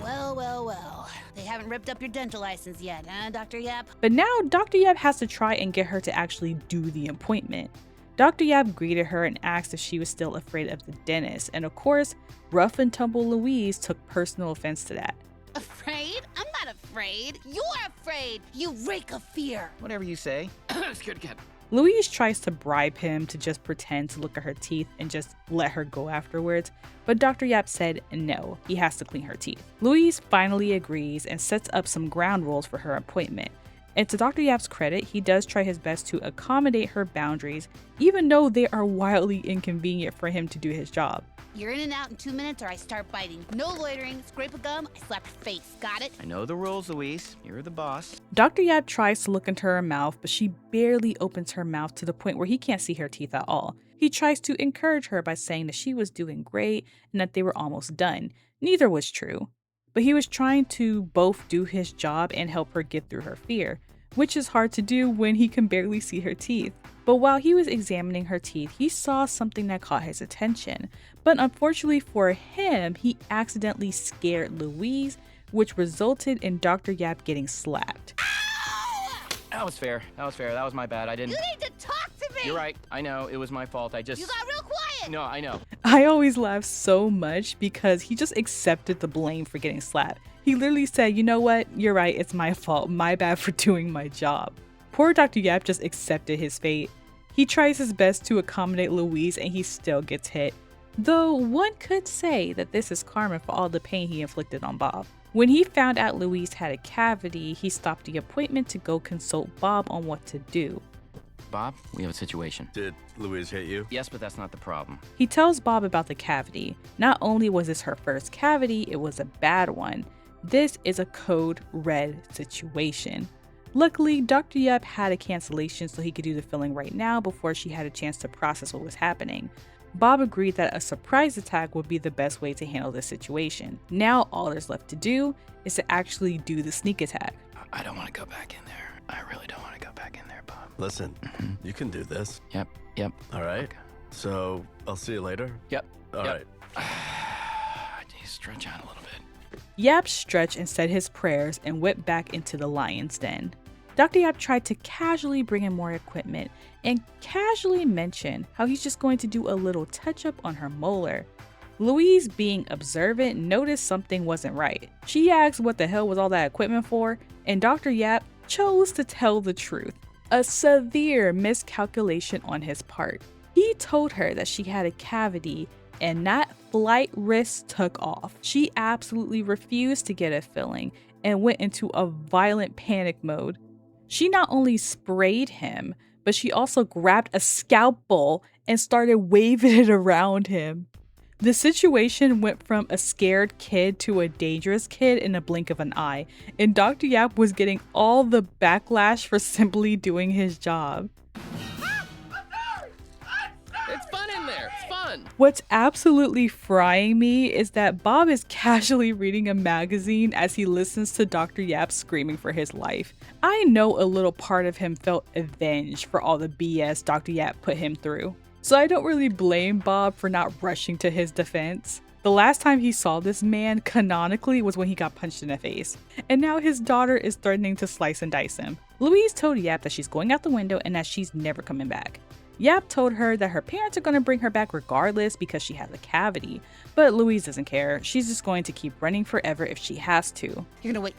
[SPEAKER 12] Well, well, well. They haven't ripped up your dental license yet, huh, Dr. Yap?
[SPEAKER 1] But now Dr. Yap has to try and get her to actually do the appointment. Dr. Yap greeted her and asked if she was still afraid of the dentist, and of course, rough and tumble Louise took personal offense to that.
[SPEAKER 12] Afraid? I'm not afraid. You're afraid. You reek of fear.
[SPEAKER 5] Whatever you say.
[SPEAKER 16] Scared cat.
[SPEAKER 1] Louise tries to bribe him to just pretend to look at her teeth and just let her go afterwards, but Dr. Yap said no, he has to clean her teeth. Louise finally agrees and sets up some ground rules for her appointment. And to Dr. Yap's credit, he does try his best to accommodate her boundaries, even though they are wildly inconvenient for him to do his job.
[SPEAKER 12] You're in and out in 2 minutes or I start biting. No loitering, scrape a gum, I slap your face. Got it?
[SPEAKER 5] I know the rules, Louise. You're the boss.
[SPEAKER 1] Dr. Yap tries to look into her mouth, but she barely opens her mouth to the point where he can't see her teeth at all. He tries to encourage her by saying that she was doing great and that they were almost done. Neither was true. But he was trying to both do his job and help her get through her fear, which is hard to do when he can barely see her teeth. But while he was examining her teeth, he saw something that caught his attention. But unfortunately for him, he accidentally scared Louise, which resulted in Dr. Yap getting slapped.
[SPEAKER 5] That was fair. That was my bad. I didn't...
[SPEAKER 12] You need to talk to me!
[SPEAKER 5] You're right. I know. It was my fault.
[SPEAKER 12] You got real quiet!
[SPEAKER 5] No, I know.
[SPEAKER 1] I always laugh so much because he just accepted the blame for getting slapped. He literally said, you know what? You're right. It's my fault. My bad for doing my job. Poor Dr. Yap just accepted his fate. He tries his best to accommodate Louise and he still gets hit. Though one could say that this is karma for all the pain he inflicted on Bob. When he found out Louise had a cavity, he stopped the appointment to go consult Bob on what to do.
[SPEAKER 5] Bob, we have a situation.
[SPEAKER 2] Did Louise hit you?
[SPEAKER 5] Yes, but that's not the problem.
[SPEAKER 1] He tells Bob about the cavity. Not only was this her first cavity, it was a bad one. This is a code red situation. Luckily, Dr. Yap had a cancellation so he could do the filling right now before she had a chance to process what was happening. Bob agreed that a surprise attack would be the best way to handle this situation. Now all there's left to do is to actually do the sneak attack.
[SPEAKER 5] I don't want to go back in there. I really don't want to go back in there, Bob.
[SPEAKER 2] Listen, you can do this.
[SPEAKER 5] Yep.
[SPEAKER 2] All right.
[SPEAKER 5] Okay.
[SPEAKER 2] So I'll see you later.
[SPEAKER 5] Yep.
[SPEAKER 2] All right.
[SPEAKER 5] I need to stretch out a little bit.
[SPEAKER 1] Yap stretched and said his prayers and went back into the lion's den. Dr. Yap tried to casually bring in more equipment and casually mention how he's just going to do a little touch up on her molar. Louise, being observant, noticed something wasn't right. She asked what the hell was all that equipment for, and Dr. Yap chose to tell the truth. A severe miscalculation on his part. He told her that she had a cavity and that flight risk took off. She absolutely refused to get a filling and went into a violent panic mode. She not only sprayed him, but she also grabbed a scalpel and started waving it around him. The situation went from a scared kid to a dangerous kid in a blink of an eye, and Dr. Yap was getting all the backlash for simply doing his job.
[SPEAKER 16] It's fun in there. It's fun.
[SPEAKER 1] What's absolutely frying me is that Bob is casually reading a magazine as he listens to Dr. Yap screaming for his life. I know a little part of him felt avenged for all the BS Dr. Yap put him through. So I don't really blame Bob for not rushing to his defense. The last time he saw this man canonically was when he got punched in the face. And now his daughter is threatening to slice and dice him. Louise told Yap that she's going out the window and that she's never coming back. Yap told her that her parents are going to bring her back regardless because she has a cavity, but Louise doesn't care. She's just going to keep running forever if she has to.
[SPEAKER 12] You're gonna wait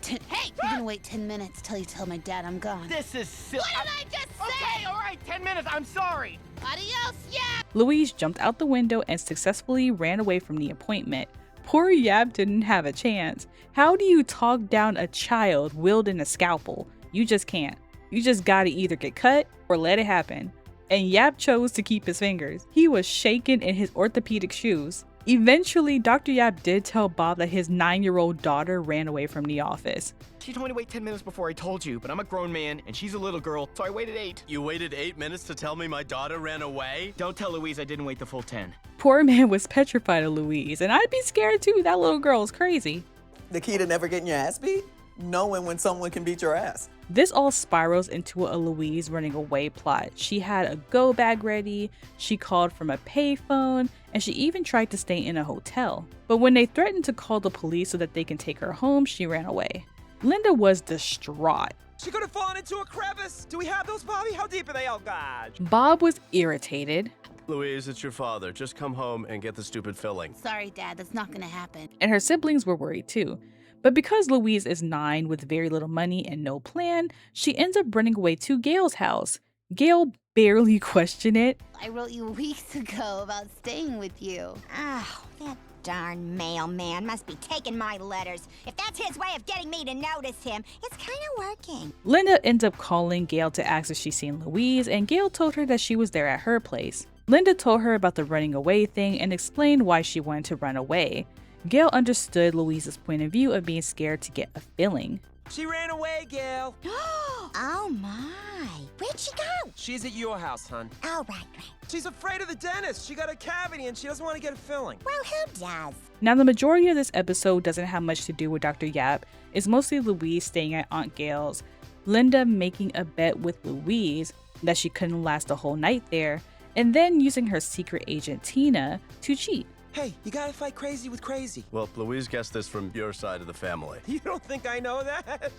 [SPEAKER 12] 10 minutes till you tell my dad I'm gone.
[SPEAKER 14] This is silly.
[SPEAKER 12] What did I just say?
[SPEAKER 14] Okay, all right, 10 minutes. I'm sorry.
[SPEAKER 12] Adios, Yap!
[SPEAKER 1] Louise jumped out the window and successfully ran away from the appointment. Poor Yap didn't have a chance. How do you talk down a child wielding a scalpel? You just can't. You just gotta either get cut or let it happen. And Yap chose to keep his fingers. He was shaking in his orthopedic shoes. Eventually, Dr. Yap did tell Bob that his 9-year-old daughter ran away from the office.
[SPEAKER 5] She told me to wait 10 minutes before I told you, but I'm a grown man and she's a little girl, so I waited 8.
[SPEAKER 2] You waited 8 minutes to tell me my daughter ran away?
[SPEAKER 5] Don't tell Louise I didn't wait the full 10.
[SPEAKER 1] Poor man was petrified of Louise, and I'd be scared too. That little girl is crazy.
[SPEAKER 18] The key to never getting your ass beat? Knowing when someone can beat your ass.
[SPEAKER 1] This all spirals into a Louise running away plot. She had a go bag ready, she called from a payphone, and she even tried to stay in a hotel. But when they threatened to call the police so that they can take her home, she ran away. Linda was distraught.
[SPEAKER 10] She could have fallen into a crevice. Do we have those, Bobby? How deep are they? Oh, God.
[SPEAKER 1] Bob was irritated.
[SPEAKER 2] Louise, it's your father. Just come home and get the stupid filling.
[SPEAKER 12] Sorry, Dad, that's not gonna happen.
[SPEAKER 1] And her siblings were worried too. But because Louise is 9 with very little money and no plan, she ends up running away to Gail's house. Gail barely question it.
[SPEAKER 12] I wrote you weeks ago about staying with you.
[SPEAKER 9] Oh, that darn mailman must be taking my letters. If that's his way of getting me to notice him, it's kind of working.
[SPEAKER 1] Linda ends up calling Gail to ask if she's seen Louise, and Gail told her that she was there at her place. Linda told her about the running away thing and explained why she wanted to run away. Gail understood Louise's point of view of being scared to get a filling.
[SPEAKER 10] She ran away, Gail.
[SPEAKER 9] Oh my. Where'd she go?
[SPEAKER 10] She's at your house, hon.
[SPEAKER 9] Oh, right.
[SPEAKER 10] She's afraid of the dentist. She got a cavity and she doesn't want to get a filling.
[SPEAKER 9] Well, who does?
[SPEAKER 1] Now, the majority of this episode doesn't have much to do with Dr. Yap. It's mostly Louise staying at Aunt Gail's, Linda making a bet with Louise that she couldn't last the whole night there, and then using her secret agent Tina to cheat.
[SPEAKER 10] Hey, you gotta fight crazy with crazy.
[SPEAKER 2] Well, Louise guessed this from your side of the family.
[SPEAKER 10] You don't think I know that?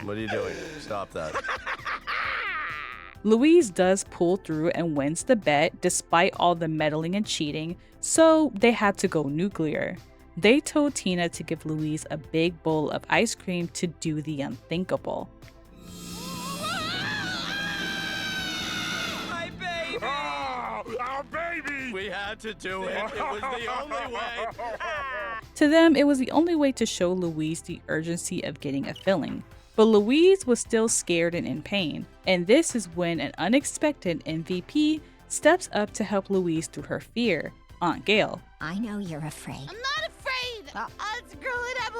[SPEAKER 2] What are you doing? Stop that.
[SPEAKER 1] Louise does pull through and wins the bet despite all the meddling and cheating, so they had to go nuclear. They told Tina to give Louise a big bowl of ice cream to do the unthinkable.
[SPEAKER 10] My baby!
[SPEAKER 2] Our baby! We had to do it. It was the only way.
[SPEAKER 1] To them, it was the only way to show Louise the urgency of getting a filling. But Louise was still scared and in pain, and this is when an unexpected MVP steps up to help Louise through her fear, Aunt Gail.
[SPEAKER 9] I know you're afraid.
[SPEAKER 12] I'm not afraid! Unscrew it, I'm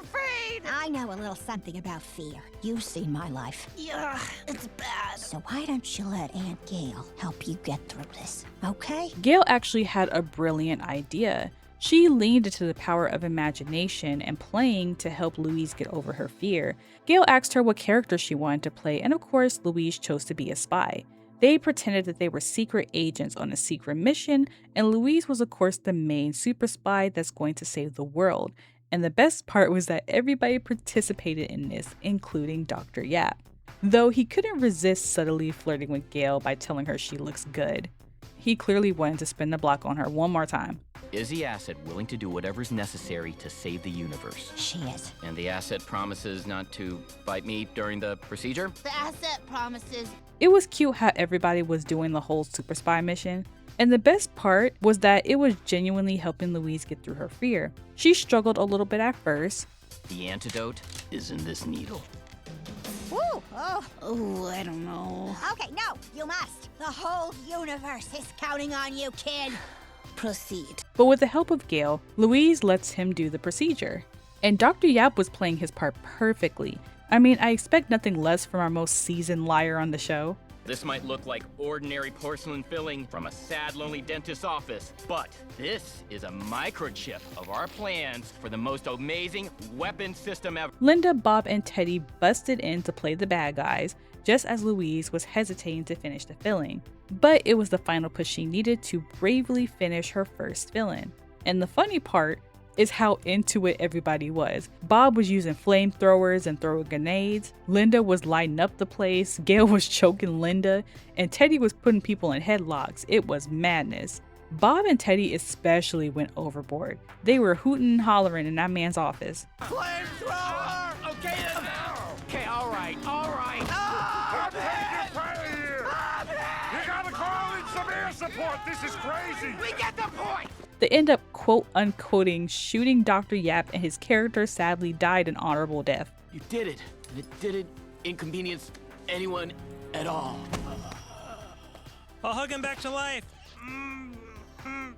[SPEAKER 12] afraid!
[SPEAKER 9] I know a little something about fear. You've seen my life.
[SPEAKER 12] Yeah, it's bad.
[SPEAKER 9] So why don't you let Aunt Gail help you get through this, okay?
[SPEAKER 1] Gail actually had a brilliant idea. She leaned into the power of imagination and playing to help Louise get over her fear. Gail asked her what character she wanted to play, and of course, Louise chose to be a spy. They pretended that they were secret agents on a secret mission, and Louise was of course the main super spy that's going to save the world. And the best part was that everybody participated in this, including Dr. Yap. Though he couldn't resist subtly flirting with Gail by telling her she looks good. He clearly wanted to spin the block on her one more time.
[SPEAKER 5] Is the asset willing to do whatever's necessary to save the universe?
[SPEAKER 9] She is.
[SPEAKER 5] And the asset promises not to bite me during the procedure?
[SPEAKER 12] The asset promises.
[SPEAKER 1] It was cute how everybody was doing the whole super spy mission. And the best part was that it was genuinely helping Louise get through her fear. She struggled a little bit at first.
[SPEAKER 5] The antidote is in this needle.
[SPEAKER 9] Woo!
[SPEAKER 12] Oh, I don't know.
[SPEAKER 9] Okay, no, you must. The whole universe is counting on you, kid.
[SPEAKER 12] Proceed.
[SPEAKER 1] But with the help of Gail, Louise lets him do the procedure. And Dr. Yap was playing his part perfectly. I mean, I expect nothing less from our most seasoned liar on the show.
[SPEAKER 14] This might look like ordinary porcelain filling from a sad, lonely dentist's office, but this is a microchip of our plans for the most amazing weapon system ever.
[SPEAKER 1] Linda, Bob, and Teddy busted in to play the bad guys, just as Louise was hesitating to finish the filling. But it was the final push she needed to bravely finish her first fill-in. And the funny part is how into it everybody was. Bob was using flamethrowers and throwing grenades, Linda was lighting up the place, Gail was choking Linda, and Teddy was putting people in headlocks. It was madness. Bob and Teddy especially went overboard. They were hooting and hollering in that man's office.
[SPEAKER 14] Flamethrower! Okay, then. Okay, all right.
[SPEAKER 19] You gotta call in some air support. This is crazy.
[SPEAKER 14] We get the point.
[SPEAKER 1] They end up quote-unquoting shooting Dr. Yap, and his character sadly died an honorable death.
[SPEAKER 5] You did it, and it didn't inconvenience anyone at all.
[SPEAKER 4] I'll hug him back to life.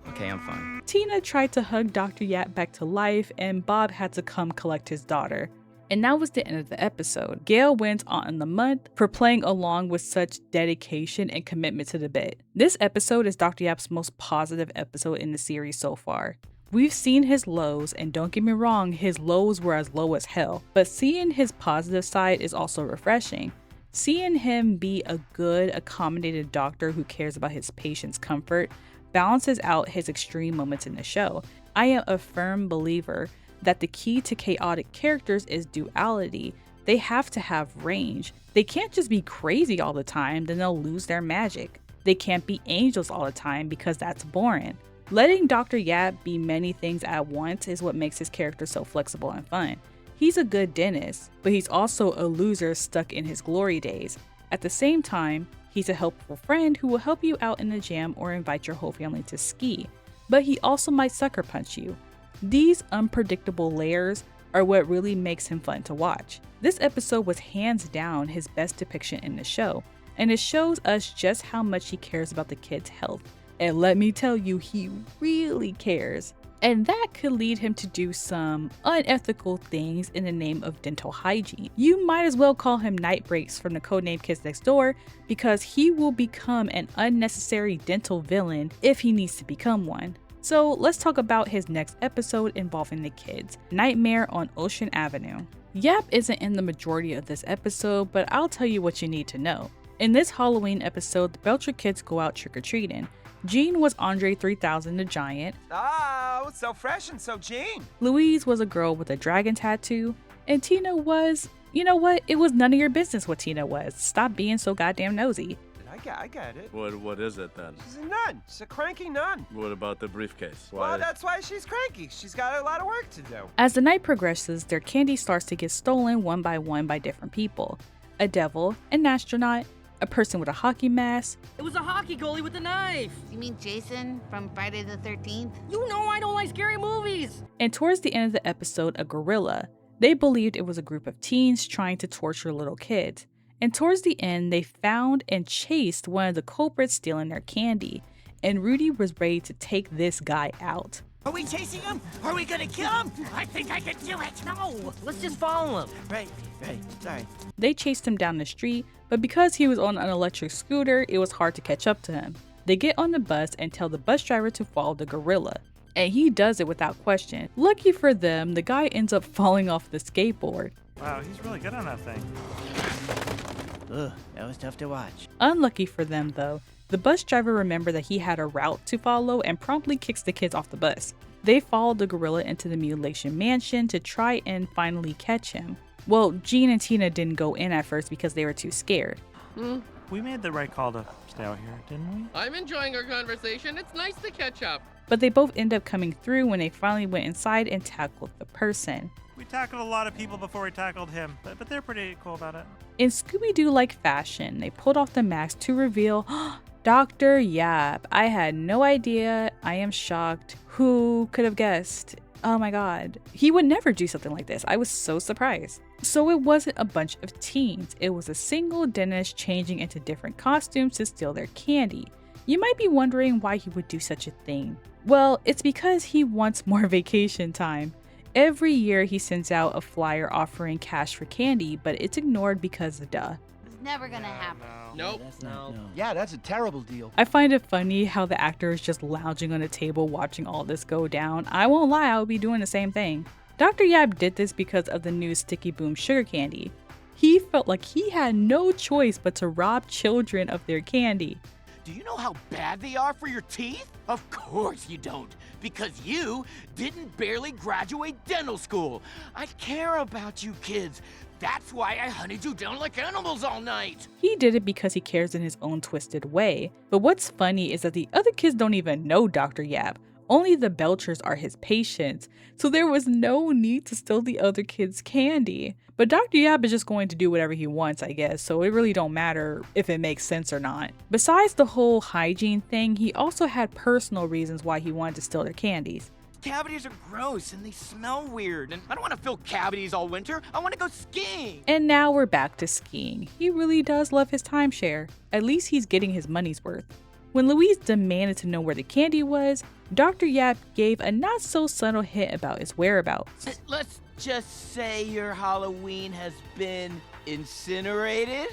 [SPEAKER 5] Okay, I'm fine.
[SPEAKER 1] Tina tried to hug Dr. Yap back to life, and Bob had to come collect his daughter. And that was the end of the episode. Gail went on the month for playing along with such dedication and commitment to the bit. This episode is Dr. Yap's most positive episode in the series so far. We've seen his lows, and don't get me wrong, his lows were as low as hell, but seeing his positive side is also refreshing. Seeing him be a good, accommodated doctor who cares about his patients' comfort balances out his extreme moments in the show. I am a firm believer that the key to chaotic characters is duality. They have to have range. They can't just be crazy all the time, then they'll lose their magic. They can't be angels all the time because that's boring. Letting Dr. Yap be many things at once is what makes his character so flexible and fun. He's a good dentist, but he's also a loser stuck in his glory days. At the same time, he's a helpful friend who will help you out in the jam or invite your whole family to ski, but he also might sucker punch you. These unpredictable layers are what really makes him fun to watch. This episode was hands down his best depiction in the show, and it shows us just how much he cares about the kids' health. And let me tell you, he really cares. And that could lead him to do some unethical things in the name of dental hygiene. You might as well call him Night Breaks from the codename Kids Next Door, because he will become an unnecessary dental villain if he needs to become one. So let's talk about his next episode involving the kids, Nightmare on Ocean Avenue. Yap isn't in the majority of this episode, but I'll tell you what you need to know. In this Halloween episode, the Belcher kids go out trick-or-treating. Jean was Andre 3000 the Giant.
[SPEAKER 10] Oh, so fresh and so Jean.
[SPEAKER 1] Louise was a girl with a dragon tattoo. And Tina was, you know what? It was none of your business what Tina was. Stop being so goddamn nosy.
[SPEAKER 10] I get it.
[SPEAKER 2] What is it then?
[SPEAKER 10] She's a nun. She's a cranky nun.
[SPEAKER 2] What about the briefcase?
[SPEAKER 10] Well, that's why she's cranky. She's got a lot of work to do.
[SPEAKER 1] As the night progresses, their candy starts to get stolen one by different people. A devil, an astronaut, a person with a hockey mask.
[SPEAKER 20] It was a hockey goalie with a knife.
[SPEAKER 12] You mean Jason from Friday the 13th?
[SPEAKER 20] You know I don't like scary movies.
[SPEAKER 1] And towards the end of the episode, a gorilla. They believed it was a group of teens trying to torture little kids. And towards the end, they found and chased one of the culprits stealing their candy. And Rudy was ready to take this guy out.
[SPEAKER 7] Are we chasing him? Are we gonna kill him? I think I can do it.
[SPEAKER 20] No, let's just follow him.
[SPEAKER 7] Right, sorry.
[SPEAKER 1] They chased him down the street, but because he was on an electric scooter, it was hard to catch up to him. They get on the bus and tell the bus driver to follow the gorilla. And he does it without question. Lucky for them, the guy ends up falling off the skateboard.
[SPEAKER 4] Wow, he's really good on that thing.
[SPEAKER 3] Ugh, that was tough to watch.
[SPEAKER 1] Unlucky for them though, the bus driver remembered that he had a route to follow and promptly kicks the kids off the bus. They followed the gorilla into the mutilation mansion to try and finally catch him. Well, Jean and Tina didn't go in at first because they were too scared.
[SPEAKER 4] We made the right call to stay out here, didn't we?
[SPEAKER 16] I'm enjoying our conversation. It's nice to catch up.
[SPEAKER 1] But they both end up coming through when they finally went inside and tackled the person.
[SPEAKER 4] We tackled a lot of people before we tackled him, but they're pretty cool about it.
[SPEAKER 1] In Scooby-Doo-like fashion, they pulled off the mask to reveal Dr. Yap. I had no idea. I am shocked. Who could have guessed? Oh my god. He would never do something like this. I was so surprised. So it wasn't a bunch of teens. It was a single dentist changing into different costumes to steal their candy. You might be wondering why he would do such a thing. Well, it's because he wants more vacation time. Every year he sends out a flyer offering cash for candy, but it's ignored because duh.
[SPEAKER 12] It's never gonna happen.
[SPEAKER 16] Nope.
[SPEAKER 3] No.
[SPEAKER 10] Yeah, that's a terrible deal.
[SPEAKER 1] I find it funny how the actor is just lounging on a table watching all this go down. I won't lie, I would be doing the same thing. Dr. Yap did this because of the new Sticky Boom sugar candy. He felt like he had no choice but to rob children of their candy.
[SPEAKER 7] Do you know how bad they are for your teeth? Of course you don't, because you didn't barely graduate dental school. I care about you kids. That's why I hunted you down like animals all night.
[SPEAKER 1] He did it because he cares in his own twisted way. But what's funny is that the other kids don't even know Dr. Yap. Only the Belchers are his patients, so there was no need to steal the other kids' candy. But Dr. Yap is just going to do whatever he wants, I guess, so it really don't matter if it makes sense or not. Besides the whole hygiene thing, he also had personal reasons why he wanted to steal their candies.
[SPEAKER 7] Cavities are gross and they smell weird, and I don't want to fill cavities all winter. I want to go skiing.
[SPEAKER 1] And now we're back to skiing. He really does love his timeshare. At least he's getting his money's worth. When Louise demanded to know where the candy was, Dr. Yap gave a not so subtle hint about his whereabouts.
[SPEAKER 7] Let's just say your Halloween has been incinerated?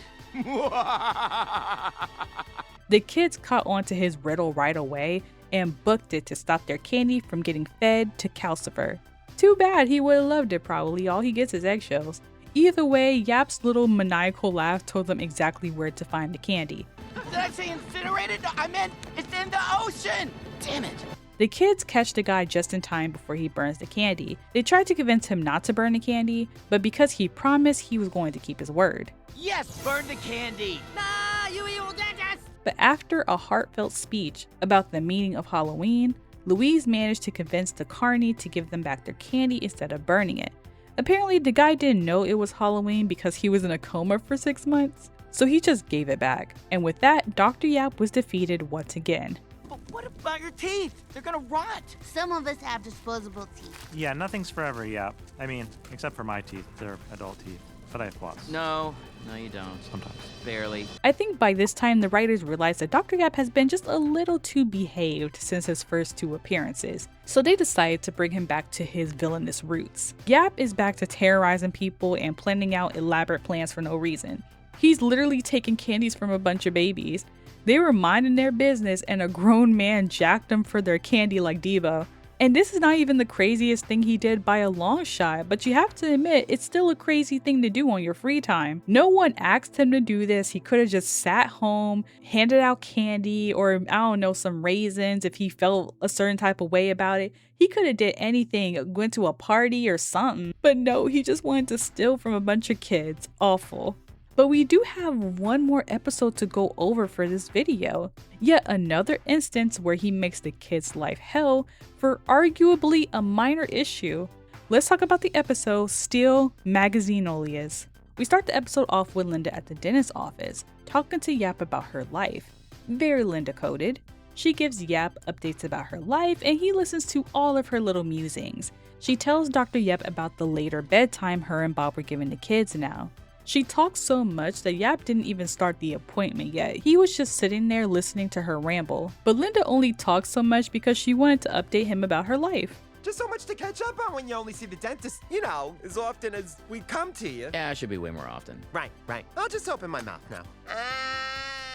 [SPEAKER 1] The kids caught on to his riddle right away and booked it to stop their candy from getting fed to Calcifer. Too bad, he would have loved it probably. All he gets is eggshells. Either way, Yap's little maniacal laugh told them exactly where to find the candy.
[SPEAKER 7] Did I say incinerated? No, I meant it's in the ocean! Damn it!
[SPEAKER 1] The kids catch the guy just in time before he burns the candy. They tried to convince him not to burn the candy, but because he promised he was going to keep his word.
[SPEAKER 7] Yes, burn the candy!
[SPEAKER 20] Nah, you evil dentist!
[SPEAKER 1] But after a heartfelt speech about the meaning of Halloween, Louise managed to convince the carny to give them back their candy instead of burning it. Apparently, the guy didn't know it was Halloween because he was in a coma for 6 months. so he just gave it back. And with that, Dr. Yap was defeated once again.
[SPEAKER 7] But what about your teeth? They're gonna rot.
[SPEAKER 12] Some of us have disposable teeth.
[SPEAKER 4] Yeah, nothing's forever, Yap. I mean, except for my teeth. They're adult teeth. But I have flaws.
[SPEAKER 5] No, you don't.
[SPEAKER 4] Sometimes.
[SPEAKER 5] Barely.
[SPEAKER 1] I think by this time, the writers realized that Dr. Yap has been just a little too behaved since his first 2 appearances, so they decided to bring him back to his villainous roots. Yap is back to terrorizing people and planning out elaborate plans for no reason. He's literally taking candies from a bunch of babies. They were minding their business and a grown man jacked them for their candy like Devo. And this is not even the craziest thing he did by a long shot, but you have to admit, it's still a crazy thing to do on your free time. No one asked him to do this. He could have just sat home, handed out candy, or I don't know, some raisins if he felt a certain type of way about it. He could have did anything, went to a party or something. But no, he just wanted to steal from a bunch of kids. Awful. But we do have one more episode to go over for this video. Yet another instance where he makes the kid's life hell for arguably a minor issue. Let's talk about the episode Steal Magazinolias. We start the episode off with Linda at the dentist's office, talking to Yap about her life. Very Linda coded. She gives Yap updates about her life and he listens to all of her little musings. She tells Dr. Yap about the later bedtime her and Bob were giving the kids now. She talks so much that Yap didn't even start the appointment yet. He was just sitting there listening to her ramble. But Linda only talked so much because she wanted to update him about her life.
[SPEAKER 10] Just so much to catch up on when you only see the dentist, as often as we come to you.
[SPEAKER 5] Yeah, it should be way more often.
[SPEAKER 10] Right. I'll just open my mouth now.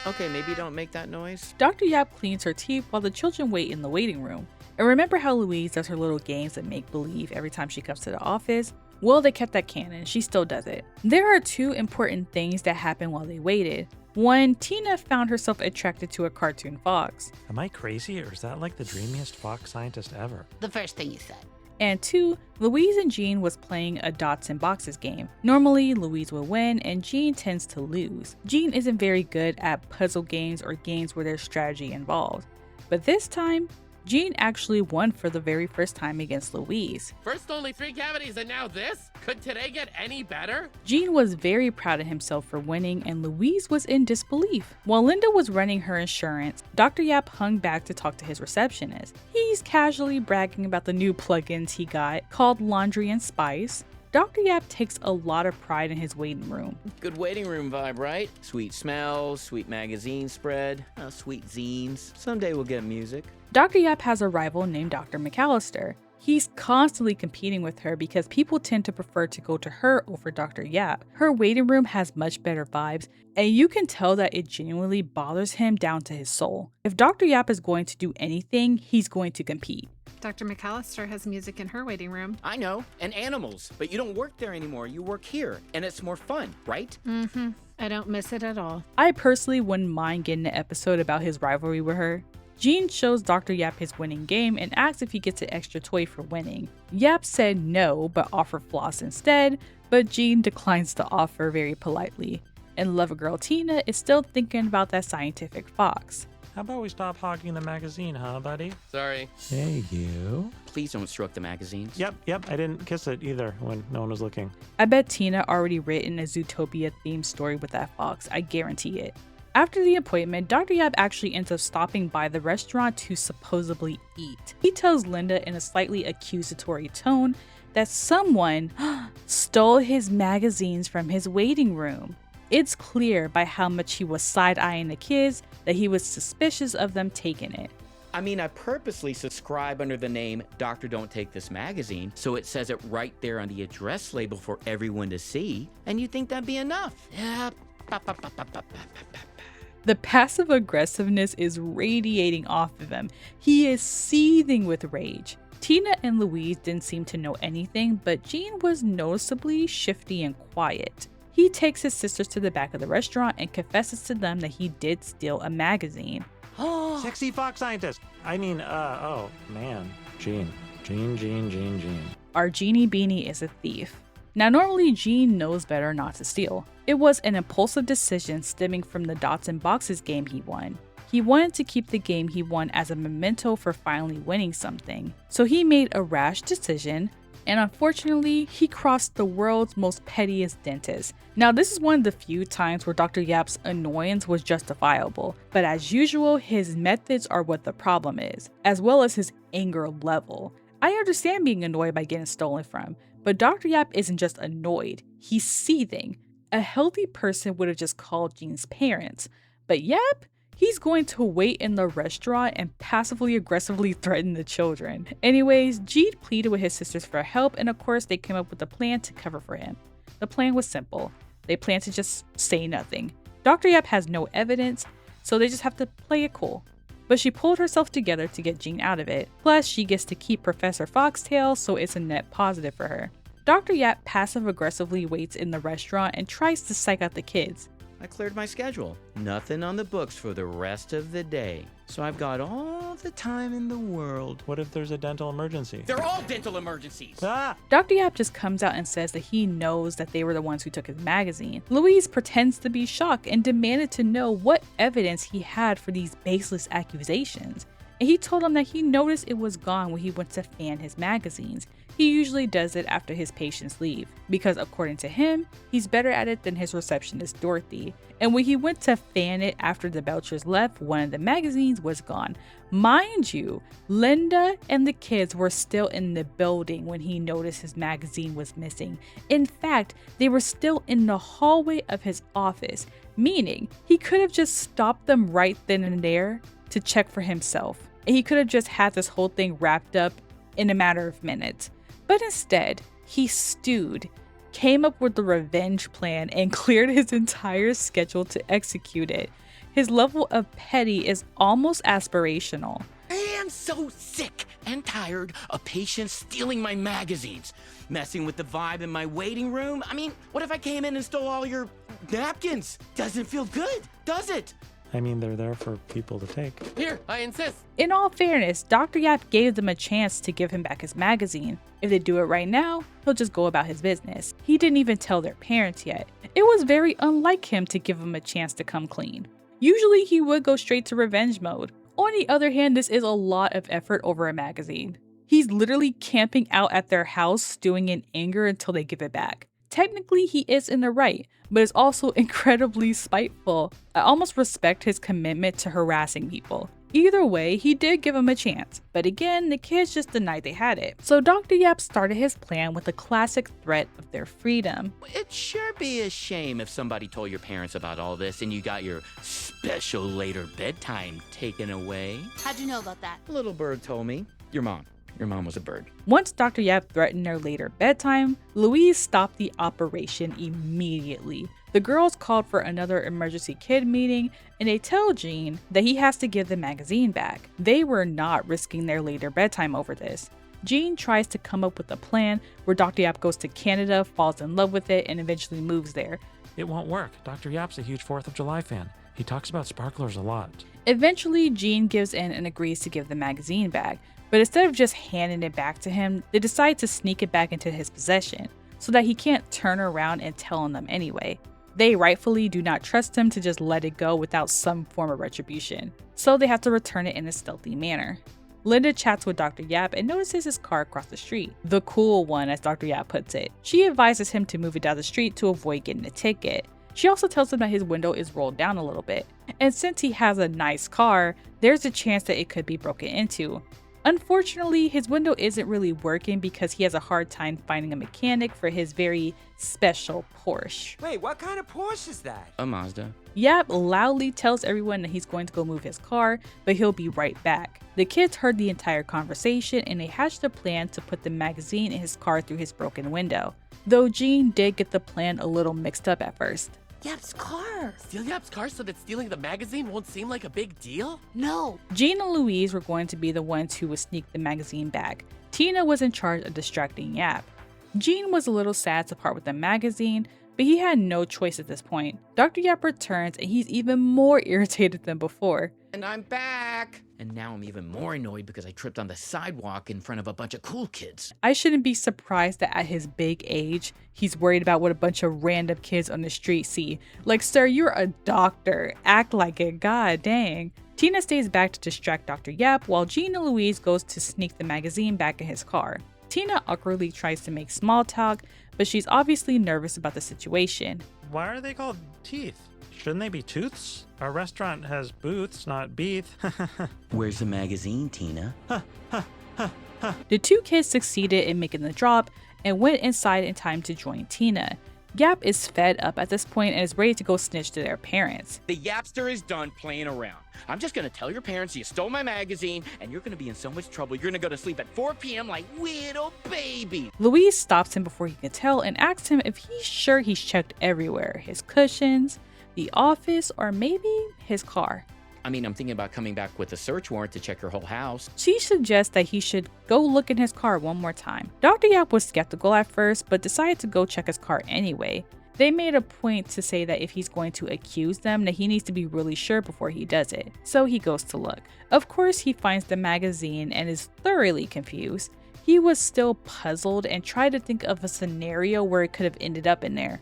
[SPEAKER 5] Okay, maybe don't make that noise.
[SPEAKER 1] Dr. Yap cleans her teeth while the children wait in the waiting room. And remember how Louise does her little games that make believe every time she comes to the office? Well, they kept that canon. She still does it. There are 2 important things that happened while they waited. 1, Tina found herself attracted to a cartoon fox.
[SPEAKER 4] Am I crazy, or is that like the dreamiest fox scientist ever?
[SPEAKER 12] The first thing you said.
[SPEAKER 1] And 2, Louise and Jean was playing a dots and boxes game. Normally, Louise will win and Jean tends to lose. Jean isn't very good at puzzle games or games where there's strategy involved. But this time, Jean actually won for the very first time against Louise.
[SPEAKER 16] First only 3 cavities and now this? Could today get any better?
[SPEAKER 1] Jean was very proud of himself for winning and Louise was in disbelief. While Linda was running her insurance, Dr. Yap hung back to talk to his receptionist. He's casually bragging about the new plugins he got called Laundry and Spice. Dr. Yap takes a lot of pride in his waiting room.
[SPEAKER 5] Good waiting room vibe, right? Sweet smells, sweet magazine spread, sweet zines. Someday we'll get music.
[SPEAKER 1] Dr. Yap has a rival named Dr. McAllister. He's constantly competing with her because people tend to prefer to go to her over Dr. Yap. Her waiting room has much better vibes, and you can tell that it genuinely bothers him down to his soul. If Dr. Yap is going to do anything, he's going to compete.
[SPEAKER 6] Dr. McAllister has music in her waiting room.
[SPEAKER 5] I know, and animals, but you don't work there anymore. You work here, and it's more fun, right?
[SPEAKER 6] Mm-hmm. I don't miss it at all.
[SPEAKER 1] I personally wouldn't mind getting an episode about his rivalry with her. Jean shows Dr. Yap his winning game and asks if he gets an extra toy for winning. Yap said no, but offered floss instead, but Jean declines to offer very politely. And lover girl Tina is still thinking about that scientific fox.
[SPEAKER 4] How about we stop hogging the magazine, huh, buddy?
[SPEAKER 16] Sorry.
[SPEAKER 4] Hey, you.
[SPEAKER 5] Please don't stroke the magazines.
[SPEAKER 4] Yep, I didn't kiss it either when no one was looking.
[SPEAKER 1] I bet Tina already written a Zootopia-themed story with that fox, I guarantee it. After the appointment, Dr. Yap actually ends up stopping by the restaurant to supposedly eat. He tells Linda in a slightly accusatory tone that someone stole his magazines from his waiting room. It's clear by how much he was side-eyeing the kids that he was suspicious of them taking it.
[SPEAKER 5] I mean, I purposely subscribe under the name Dr. Don't Take This Magazine, so it says it right there on the address label for everyone to see. And you think that'd be enough? Yeah.
[SPEAKER 1] The passive aggressiveness is radiating off of him. He is seething with rage. Tina and Louise didn't seem to know anything, but Jean was noticeably shifty and quiet. He takes his sisters to the back of the restaurant and confesses to them that he did steal a magazine.
[SPEAKER 4] Sexy fox scientist. Oh man. Jean.
[SPEAKER 1] Our Jeannie Beanie is a thief. Now normally Jean knows better not to steal. It was an impulsive decision stemming from the dots and boxes game he won. He wanted to keep the game he won as a memento for finally winning something. So he made a rash decision, and unfortunately, he crossed the world's most pettiest dentist. Now, this is one of the few times where Dr. Yap's annoyance was justifiable, but as usual, his methods are what the problem is, as well as his anger level. I understand being annoyed by getting stolen from, but Dr. Yap isn't just annoyed, he's seething. A healthy person would have just called Jean's parents, but Yap? He's going to wait in the restaurant and passively aggressively threaten the children. Anyways, Jean pleaded with his sisters for help, and of course they came up with a plan to cover for him. The plan was simple. They plan to just say nothing. Dr. Yap has no evidence, so they just have to play it cool. But she pulled herself together to get Jean out of it. Plus, she gets to keep Professor Foxtail, so it's a net positive for her. Dr. Yap passive-aggressively waits in the restaurant and tries to psych out the kids.
[SPEAKER 5] I cleared my schedule. Nothing on the books for the rest of the day. So I've got all the time in the world.
[SPEAKER 4] What if there's a dental emergency?
[SPEAKER 14] They're all dental emergencies.
[SPEAKER 1] Dr. Yap just comes out and says that he knows that they were the ones who took his magazine. Louise pretends to be shocked and demanded to know what evidence he had for these baseless accusations. And he told him that he noticed it was gone when he went to fan his magazines. He usually does it after his patients leave, because according to him, he's better at it than his receptionist Dorothy. And when he went to fan it after the Belchers left, one of the magazines was gone. Mind you, Linda and the kids were still in the building when he noticed his magazine was missing. In fact, they were still in the hallway of his office, meaning he could have just stopped them right then and there to check for himself. And he could have just had this whole thing wrapped up in a matter of minutes. But instead, he stewed, came up with the revenge plan, and cleared his entire schedule to execute it. His level of petty is almost aspirational.
[SPEAKER 7] I am so sick and tired of patients stealing my magazines, messing with the vibe in my waiting room. I mean, what if I came in and stole all your napkins? Doesn't feel good, does it?
[SPEAKER 4] I mean, they're there for people to take.
[SPEAKER 16] Here, I insist.
[SPEAKER 1] In all fairness, Dr. Yap gave them a chance to give him back his magazine. If they do it right now, he'll just go about his business. He didn't even tell their parents yet. It was very unlike him to give them a chance to come clean. Usually he would go straight to revenge mode. On the other hand, this is a lot of effort over a magazine. He's literally camping out at their house, stewing in anger until they give it back. Technically, he is in the right, but is also incredibly spiteful. I almost respect his commitment to harassing people. Either way, he did give him a chance, but again, the kids just denied they had it. So Dr. Yap started his plan with the classic threat of their freedom.
[SPEAKER 5] It'd sure be a shame if somebody told your parents about all this and you got your special later bedtime taken away.
[SPEAKER 12] How'd you know about that?
[SPEAKER 5] A little bird told me. Your mom. Your mom was a bird.
[SPEAKER 1] Once Dr. Yap threatened their later bedtime, Louise stopped the operation immediately. The girls called for another emergency kid meeting, and they tell Jean that he has to give the magazine back. They were not risking their later bedtime over this. Jean tries to come up with a plan where Dr. Yap goes to Canada, falls in love with it, and eventually moves there.
[SPEAKER 4] It won't work. Dr. Yap's a huge 4th of July fan. He talks about sparklers a lot.
[SPEAKER 1] Eventually, Jean gives in and agrees to give the magazine back. But instead of just handing it back to him, they decide to sneak it back into his possession, so that he can't turn around and tell on them anyway. They rightfully do not trust him to just let it go without some form of retribution, so they have to return it in a stealthy manner. Linda chats with Dr. Yap and notices his car across the street. The cool one, as Dr. Yap puts it. She advises him to move it down the street to avoid getting a ticket. She also tells him that his window is rolled down a little bit, and since he has a nice car, there's a chance that it could be broken into. Unfortunately, his window isn't really working because he has a hard time finding a mechanic for his very special Porsche.
[SPEAKER 10] Wait, what kind of Porsche is that?
[SPEAKER 5] A Mazda.
[SPEAKER 1] Yap loudly tells everyone that he's going to go move his car, but he'll be right back. The kids heard the entire conversation and they hatched a plan to put the magazine in his car through his broken window. Though Jean did get the plan a little mixed up at first.
[SPEAKER 16] Yap's car. Steal Yap's car so that stealing the magazine won't seem like a big deal?
[SPEAKER 12] No.
[SPEAKER 1] Jean and Louise were going to be the ones who would sneak the magazine back. Tina was in charge of distracting Yap. Jean was a little sad to part with the magazine, but he had no choice at this point. Dr. Yap returns and he's even more irritated than before.
[SPEAKER 5] And I'm back! And now I'm even more annoyed because I tripped on the sidewalk in front of a bunch of cool kids.
[SPEAKER 1] I shouldn't be surprised that at his big age, he's worried about what a bunch of random kids on the street see. Like, sir, you're a doctor. Act like it, god dang. Tina stays back to distract Dr. Yap while Jean and Louise goes to sneak the magazine back in his car. Tina awkwardly tries to make small talk, but she's obviously nervous about the situation.
[SPEAKER 4] Why are they called teeth? Shouldn't they be tooths? Our restaurant has booths, not beef.
[SPEAKER 21] Where's the magazine, Tina?
[SPEAKER 1] The two kids succeeded in making the drop and went inside in time to join Tina. Yap is fed up at this point and is ready to go snitch to their parents.
[SPEAKER 14] The Yapster is done playing around. I'm just gonna tell your parents you stole my magazine, and you're gonna be in so much trouble you're gonna go to sleep at 4 p.m. like little baby.
[SPEAKER 1] Louise stops him before he can tell and asks him if he's sure he's checked everywhere. His cushions, the office, or maybe his car.
[SPEAKER 14] I mean, I'm thinking about coming back with a search warrant to check your whole house.
[SPEAKER 1] She suggests that he should go look in his car one more time. Dr. Yap was skeptical at first, but decided to go check his car anyway. They made a point to say that if he's going to accuse them, that he needs to be really sure before he does it. So he goes to look. Of course, he finds the magazine and is thoroughly confused. He was still puzzled and tried to think of a scenario where it could have ended up in there.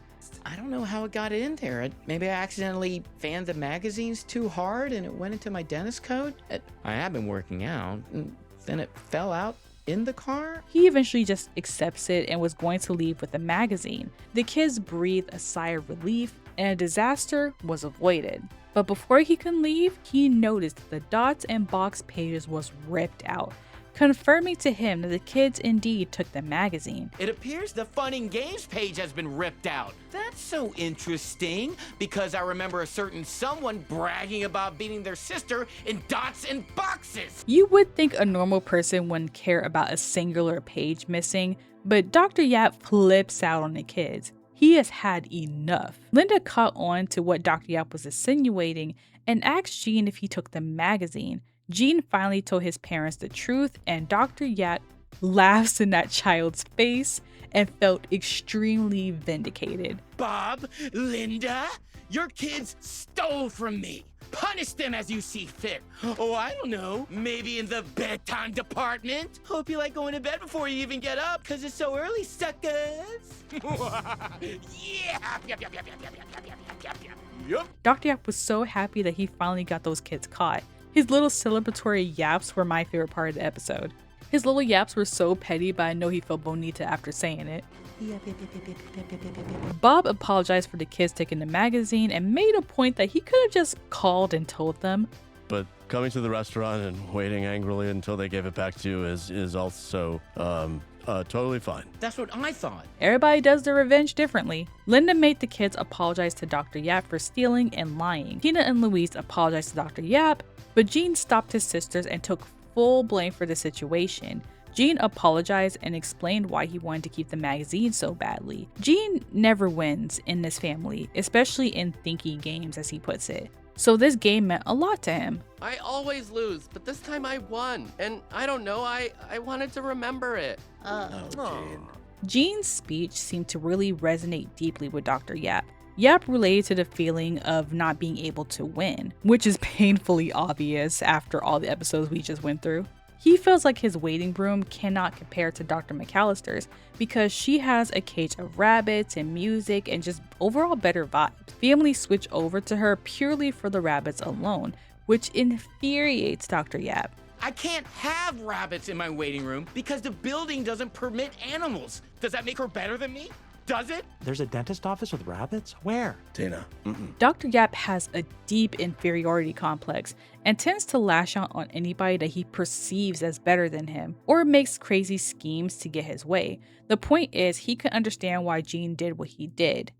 [SPEAKER 5] I don't know how it got in there. Maybe I accidentally fanned the magazines too hard and it went into my dentist coat. I have been working out, and then it fell out in the car.
[SPEAKER 1] He eventually just accepts it and was going to leave with the magazine. The kids breathed a sigh of relief and a disaster was avoided. But before he can leave, he noticed that the dots and box pages was ripped out, confirming to him that the kids indeed took the magazine.
[SPEAKER 5] It appears the Fun and Games page has been ripped out. That's so interesting, because I remember a certain someone bragging about beating their sister in dots and boxes.
[SPEAKER 1] You would think a normal person wouldn't care about a singular page missing, but Dr. Yap flips out on the kids. He has had enough. Linda caught on to what Dr. Yap was insinuating and asked Jean if he took the magazine. Jean finally told his parents the truth, and Dr. Yap laughs in that child's face and felt extremely vindicated.
[SPEAKER 14] Bob, Linda, your kids stole from me. Punish them as you see fit. Oh, I don't know. Maybe in the bedtime department?
[SPEAKER 5] Hope you like going to bed before you even get up, because it's so early, suckers.
[SPEAKER 14] Yep.
[SPEAKER 1] Dr. Yap was so happy that he finally got those kids caught. His little celebratory yaps were my favorite part of the episode. His little yaps were so petty, but I know he felt bonita after saying it. Bob apologized for the kids taking the magazine and made a point that he could have just called and told them.
[SPEAKER 2] But coming to the restaurant and waiting angrily until they gave it back to you is also totally fine.
[SPEAKER 5] That's what I thought.
[SPEAKER 1] Everybody does their revenge differently. Linda made the kids apologize to Dr. Yap for stealing and lying. Tina and Louise apologized to Dr. Yap, but Jean stopped his sisters and took full blame for the situation. Jean apologized and explained why he wanted to keep the magazine so badly. Jean never wins in this family, especially in thinking games, as he puts it. So this game meant a lot to him.
[SPEAKER 16] I always lose, but this time I won. And I don't know, I wanted to remember it.
[SPEAKER 1] Jean's speech seemed to really resonate deeply with Dr. Yap. Yap related to the feeling of not being able to win, which is painfully obvious after all the episodes we just went through. He feels like his waiting room cannot compare to Dr. McAllister's because she has a cage of rabbits and music and just overall better vibes. Families switch over to her purely for the rabbits alone, which infuriates Dr. Yap.
[SPEAKER 5] I can't have rabbits in my waiting room because the building doesn't permit animals. Does that make her better than me? Does it?
[SPEAKER 4] There's a dentist office with rabbits? Where?
[SPEAKER 2] Tina.
[SPEAKER 1] Dr. Yap has a deep inferiority complex and tends to lash out on anybody that he perceives as better than him or makes crazy schemes to get his way. The point is, he can understand why Jean did what he did.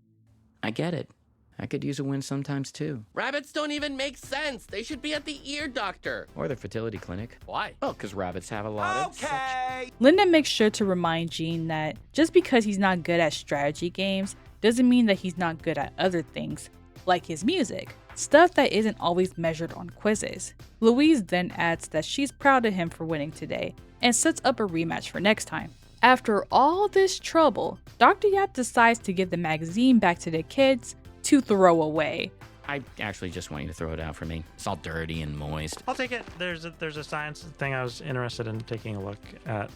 [SPEAKER 5] I get it. I could use a win sometimes too.
[SPEAKER 16] Rabbits don't even make sense. They should be at the ear doctor.
[SPEAKER 5] Or the fertility clinic.
[SPEAKER 16] Why?
[SPEAKER 5] Well, because rabbits have a lot of...
[SPEAKER 1] Linda makes sure to remind Jean that just because he's not good at strategy games doesn't mean that he's not good at other things, like his music, stuff that isn't always measured on quizzes. Louise then adds that she's proud of him for winning today and sets up a rematch for next time. After all this trouble, Dr. Yap decides to give the magazine back to the kids to throw away.
[SPEAKER 5] I actually just want you to throw it out for me. It's all dirty and moist.
[SPEAKER 4] I'll take it. There's a science thing I was interested in taking a look at.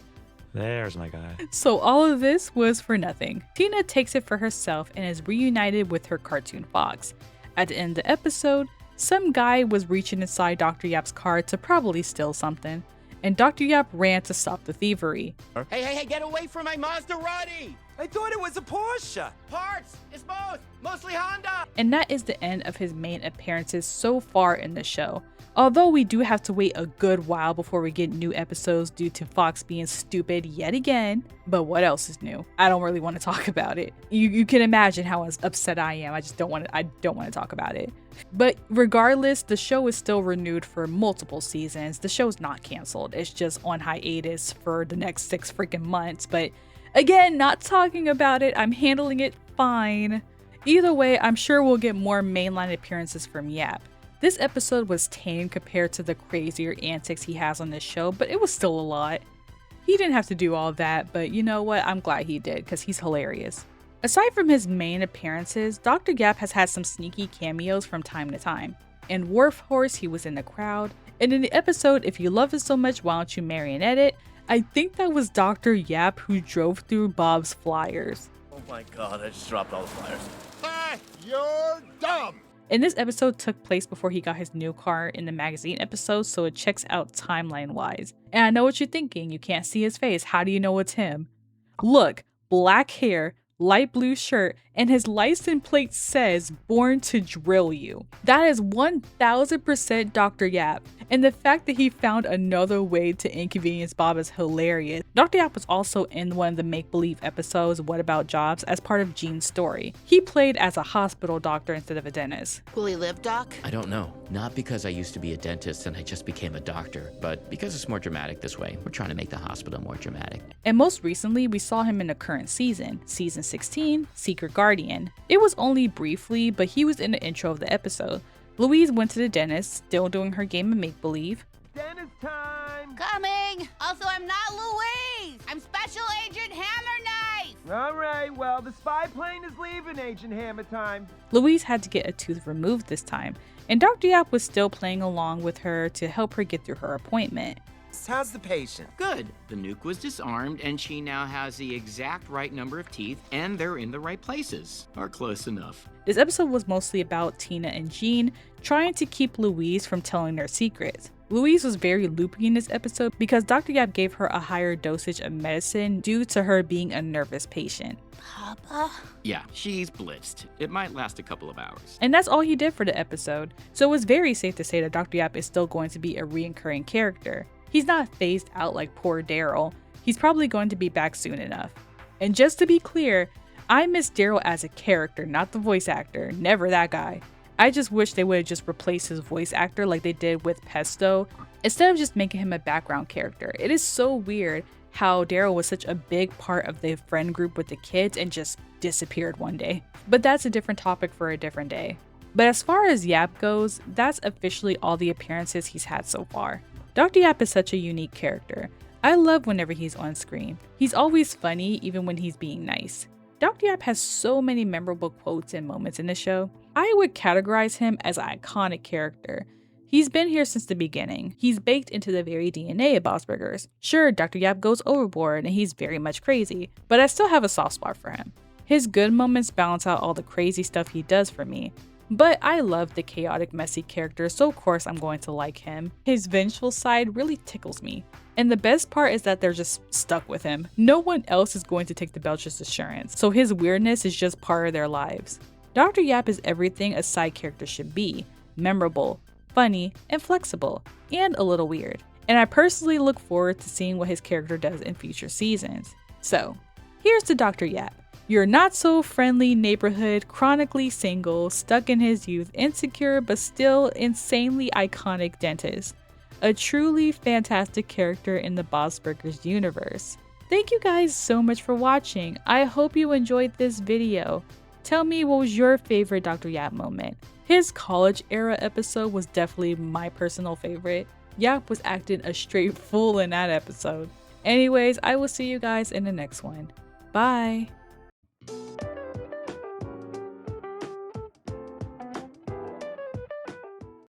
[SPEAKER 4] There's my guy.
[SPEAKER 1] So all of this was for nothing. Tina takes it for herself and is reunited with her cartoon fox. At the end of the episode, some guy was reaching inside Dr. Yap's car to probably steal something. and Dr. Yap ran to stop the thievery.
[SPEAKER 7] Hey, get away from my Maserati!
[SPEAKER 10] I thought it was a Porsche.
[SPEAKER 7] Parts! It's both! Mostly Honda!
[SPEAKER 1] And that is the end of his main appearances so far in the show. Although we do have to wait a good while before we get new episodes due to Fox being stupid yet again. But what else is new? I don't really want to talk about it. You can imagine how upset I am. I don't want to talk about it. But regardless, the show is still renewed for multiple seasons. The show's not canceled. It's just on hiatus for the next 6 freaking months. But again, not talking about it. I'm handling it fine. Either way, I'm sure we'll get more mainline appearances from Yap. This episode was tame compared to the crazier antics he has on this show, but it was still a lot. He didn't have to do all that, but you know what? I'm glad he did, because he's hilarious. Aside from his main appearances, Dr. Yap has had some sneaky cameos from time to time. In Wharf Horse, he was in the crowd, and in the episode If You Love It So Much, Why Don't You Marionette It, I think that was Dr. Yap who drove through Bob's flyers.
[SPEAKER 2] Oh my god, I just dropped all the flyers.
[SPEAKER 19] Ah, you're dumb!
[SPEAKER 1] And this episode took place before he got his new car in the magazine episode, so it checks out timeline wise. And I know what you're thinking, you can't see his face, how do you know it's him? Look, black hair, light blue shirt, and his license plate says "Born to Drill You." That is 1000% Dr. Yap. And the fact that he found another way to inconvenience Bob is hilarious. Dr. Yap was also in one of the make-believe episodes, What About Jobs, as part of Gene's story. He played as a hospital doctor instead of a dentist.
[SPEAKER 8] Will he live, Doc?
[SPEAKER 21] I don't know. Not because I used to be a dentist and I just became a doctor, but because it's more dramatic this way. We're trying to make the hospital more dramatic.
[SPEAKER 1] And most recently, we saw him in the current season, season 16, Secret Guardian. It was only briefly, but he was in the intro of the episode. Louise went to the dentist, still doing her game of make-believe.
[SPEAKER 10] Dentist time!
[SPEAKER 12] Coming! Also, I'm not Louise! I'm Special Agent Hammer Knife!
[SPEAKER 10] All right, well, the spy plane is leaving, Agent Hammer time.
[SPEAKER 1] Louise had to get a tooth removed this time, and Dr. Yap was still playing along with her to help her get through her appointment.
[SPEAKER 10] How's the patient?
[SPEAKER 5] Good. The nuke was disarmed, and she now has the exact right number of teeth, and they're in the right places. Or close enough.
[SPEAKER 1] This episode was mostly about Tina and Gene trying to keep Louise from telling their secrets. Louise was very loopy in this episode because Dr. Yap gave her a higher dosage of medicine due to her being a nervous patient.
[SPEAKER 12] Papa?
[SPEAKER 5] Yeah, she's blitzed. It might last a couple of hours.
[SPEAKER 1] And that's all he did for the episode, so it was very safe to say that Dr. Yap is still going to be a recurring character. He's not phased out like poor Daryl. He's probably going to be back soon enough. And just to be clear, I miss Daryl as a character, not the voice actor. Never that guy. I just wish they would have just replaced his voice actor like they did with Pesto, instead of just making him a background character. It is so weird how Daryl was such a big part of the friend group with the kids and just disappeared one day. But that's a different topic for a different day. But as far as Yap goes, that's officially all the appearances he's had so far. Dr. Yap is such a unique character. I love whenever he's on screen. He's always funny even when he's being nice. Dr. Yap has so many memorable quotes and moments in the show. I would categorize him as an iconic character. He's been here since the beginning. He's baked into the very DNA of Bob's Burgers. Sure, Dr. Yap goes overboard and he's very much crazy, but I still have a soft spot for him. His good moments balance out all the crazy stuff he does for me. But I love the chaotic, messy character, so of course I'm going to like him. His vengeful side really tickles me. And the best part is that they're just stuck with him. No one else is going to take the Belcher's assurance, so his weirdness is just part of their lives. Dr. Yap is everything a side character should be. Memorable, funny, and flexible, and a little weird. And I personally look forward to seeing what his character does in future seasons. So, here's to Dr. Yap. Your not-so-friendly neighborhood, chronically single, stuck in his youth, insecure but still insanely iconic dentist. A truly fantastic character in the Bob's Burgers universe. Thank you guys so much for watching. I hope you enjoyed this video. Tell me what was your favorite Dr. Yap moment. His college era episode was definitely my personal favorite. Yap was acting a straight fool in that episode. Anyways, I will see you guys in the next one. Bye!